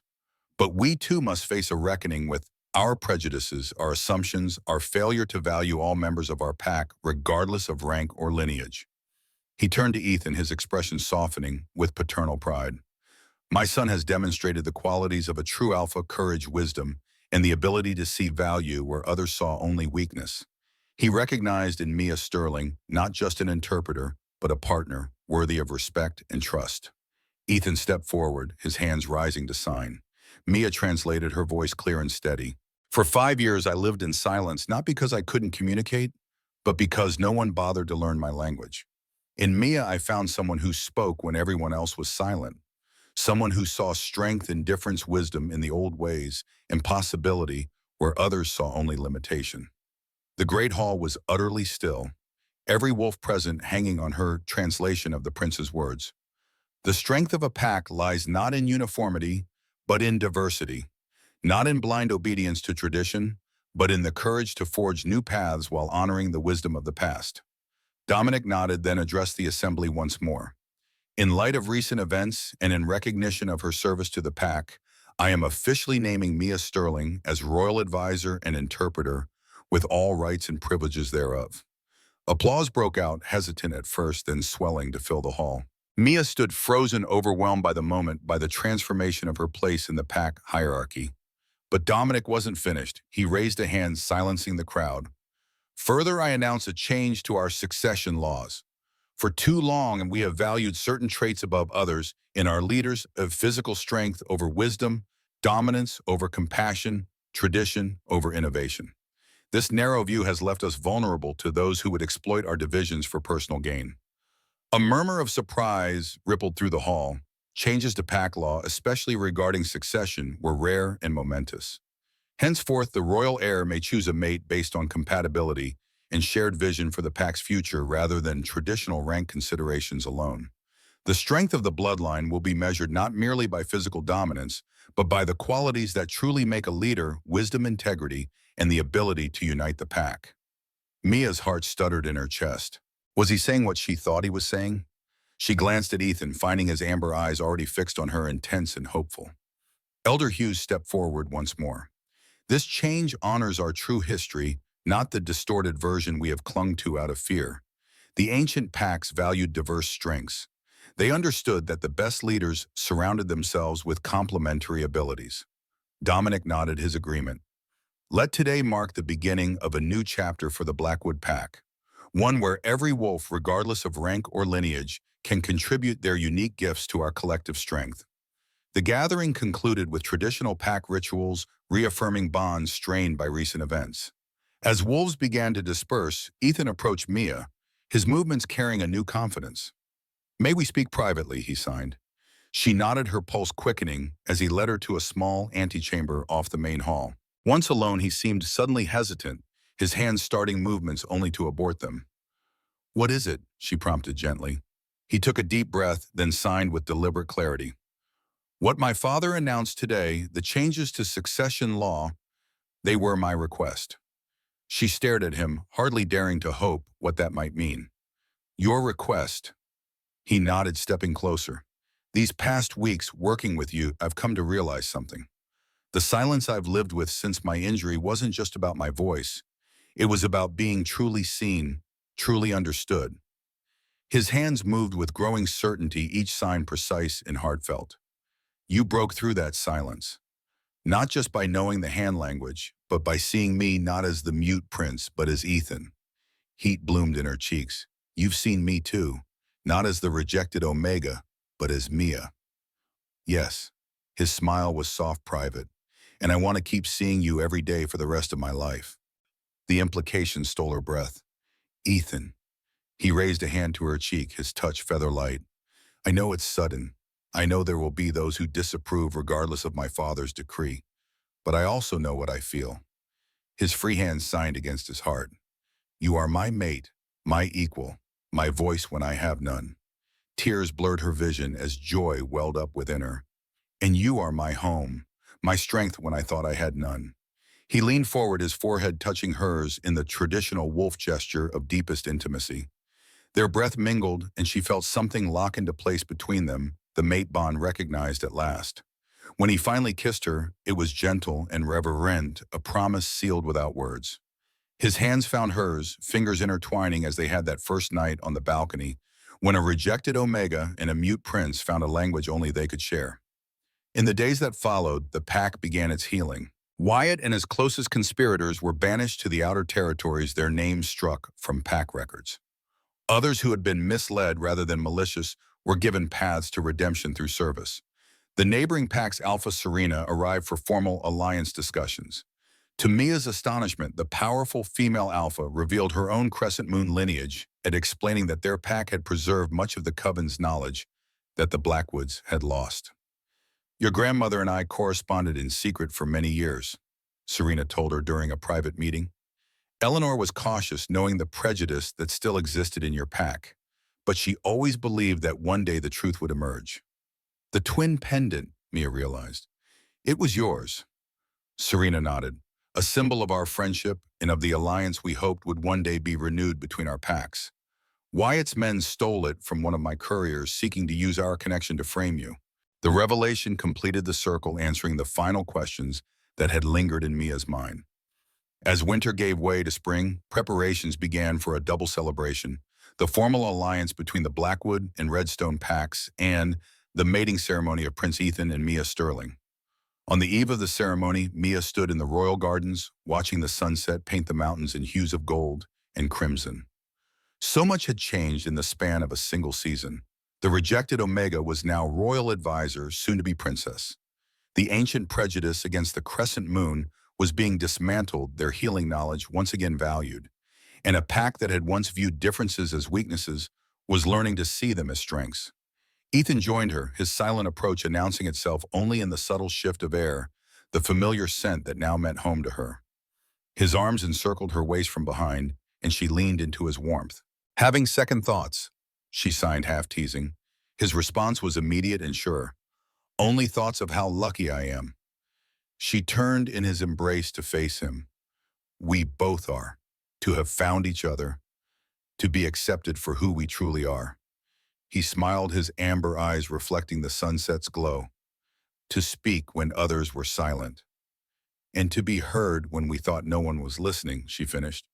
But we too must face a reckoning with our prejudices, our assumptions, our failure to value all members of our pack regardless of rank or lineage. He turned to Ethan, his expression softening with paternal pride. My son has demonstrated the qualities of a true alpha, courage, wisdom, and the ability to see value where others saw only weakness. He recognized in Mia Sterling not just an interpreter, but a partner worthy of respect and trust. Ethan stepped forward, his hands rising to sign. Mia translated, her voice clear and steady. For 5 years, I lived in silence, not because I couldn't communicate, but because no one bothered to learn my language. In Mia, I found someone who spoke when everyone else was silent. Someone who saw strength and difference, wisdom in the old ways, and possibility where others saw only limitation. The great hall was utterly still, every wolf present hanging on her translation of the prince's words. The strength of a pack lies not in uniformity, but in diversity, not in blind obedience to tradition, but in the courage to forge new paths while honoring the wisdom of the past. Dominic nodded, then addressed the assembly once more. In light of recent events and in recognition of her service to the pack, I am officially naming Mia Sterling as royal advisor and interpreter with all rights and privileges thereof. Applause broke out, hesitant at first, then swelling to fill the hall. Mia stood frozen, overwhelmed by the moment, by the transformation of her place in the pack hierarchy. But Dominic wasn't finished. He raised a hand, silencing the crowd. Further, I announce a change to our succession laws. For too long, we have valued certain traits above others in our leaders of physical strength over wisdom, dominance over compassion, tradition over innovation. This narrow view has left us vulnerable to those who would exploit our divisions for personal gain. A murmur of surprise rippled through the hall. Changes to pack law, especially regarding succession, were rare and momentous. Henceforth, the royal heir may choose a mate based on compatibility and shared vision for the pack's future rather than traditional rank considerations alone. The strength of the bloodline will be measured not merely by physical dominance, but by the qualities that truly make a leader: wisdom, integrity, and the ability to unite the pack. Mia's heart stuttered in her chest. Was he saying what she thought he was saying? She glanced at Ethan, finding his amber eyes already fixed on her, intense and hopeful. Elder Hughes stepped forward once more. This change honors our true history, not the distorted version we have clung to out of fear. The ancient packs valued diverse strengths. They understood that the best leaders surrounded themselves with complementary abilities. Dominic nodded his agreement. Let today mark the beginning of a new chapter for the Blackwood pack, one where every wolf, regardless of rank or lineage, can contribute their unique gifts to our collective strength. The gathering concluded with traditional pack rituals, reaffirming bonds strained by recent events. As wolves began to disperse, Ethan approached Mia, his movements carrying a new confidence. "May we speak privately," he signed. She nodded, her pulse quickening as he led her to a small antechamber off the main hall. Once alone, he seemed suddenly hesitant, his hands starting movements only to abort them. "What is it?" she prompted gently. He took a deep breath, then signed with deliberate clarity. "What my father announced today, the changes to succession law, they were my request." She stared at him, hardly daring to hope what that might mean. "Your request?" He nodded, stepping closer. "These past weeks working with you, I've come to realize something. The silence I've lived with since my injury wasn't just about my voice. It was about being truly seen, truly understood." His hands moved with growing certainty, each sign precise and heartfelt. "You broke through that silence. Not just by knowing the hand language, but by seeing me not as the mute prince, but as Ethan." Heat bloomed in her cheeks. "You've seen me too, not as the rejected Omega, but as Mia." "Yes." His smile was soft, private. "And I want to keep seeing you every day for the rest of my life." The implication stole her breath. "Ethan." He raised a hand to her cheek, his touch feather-light. "I know it's sudden. I know there will be those who disapprove regardless of my father's decree. But I also know what I feel." His free hand signed against his heart. "You are my mate, my equal, my voice when I have none." Tears blurred her vision as joy welled up within her. "And you are my home, my strength when I thought I had none." He leaned forward, his forehead touching hers in the traditional wolf gesture of deepest intimacy. Their breath mingled, and she felt something lock into place between them, the mate bond recognized at last. When he finally kissed her, it was gentle and reverent, a promise sealed without words. His hands found hers, fingers intertwining as they had that first night on the balcony, when a rejected Omega and a mute prince found a language only they could share. In the days that followed, the pack began its healing. Wyatt and his closest conspirators were banished to the outer territories, their names struck from pack records. Others who had been misled rather than malicious were given paths to redemption through service. The neighboring pack's Alpha Serena arrived for formal alliance discussions. To Mia's astonishment, the powerful female Alpha revealed her own Crescent Moon lineage and explaining that their pack had preserved much of the Coven's knowledge that the Blackwoods had lost. "Your grandmother and I corresponded in secret for many years," Serena told her during a private meeting. "Eleanor was cautious, knowing the prejudice that still existed in your pack, but she always believed that one day the truth would emerge." "The twin pendant," Mia realized. "It was yours." Serena nodded. "A symbol of our friendship and of the alliance we hoped would one day be renewed between our packs. Wyatt's men stole it from one of my couriers, seeking to use our connection to frame you." The revelation completed the circle, answering the final questions that had lingered in Mia's mind. As winter gave way to spring, preparations began for a double celebration: the formal alliance between the Blackwood and Redstone packs and the mating ceremony of Prince Ethan and Mia Sterling. On the eve of the ceremony, Mia stood in the royal gardens, watching the sunset paint the mountains in hues of gold and crimson. So much had changed in the span of a single season. The rejected Omega was now royal advisor, soon to be princess. The ancient prejudice against the crescent moon was being dismantled, their healing knowledge once again valued. And a pack that had once viewed differences as weaknesses was learning to see them as strengths. Ethan joined her, his silent approach announcing itself only in the subtle shift of air, the familiar scent that now meant home to her. His arms encircled her waist from behind, and she leaned into his warmth. "Having second thoughts," she signed, half teasing. His response was immediate and sure. "Only thoughts of how lucky I am." She turned in his embrace to face him. "We both are. To have found each other. To be accepted for who we truly are." He smiled, his amber eyes reflecting the sunset's glow. "To speak when others were silent. And to be heard when we thought no one was listening," she finished.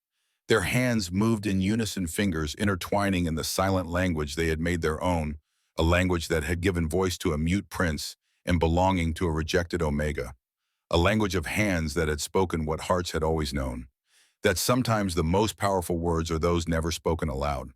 Their hands moved in unison, fingers intertwining in the silent language they had made their own, a language that had given voice to a mute prince and belonging to a rejected Omega, a language of hands that had spoken what hearts had always known, that sometimes the most powerful words are those never spoken aloud.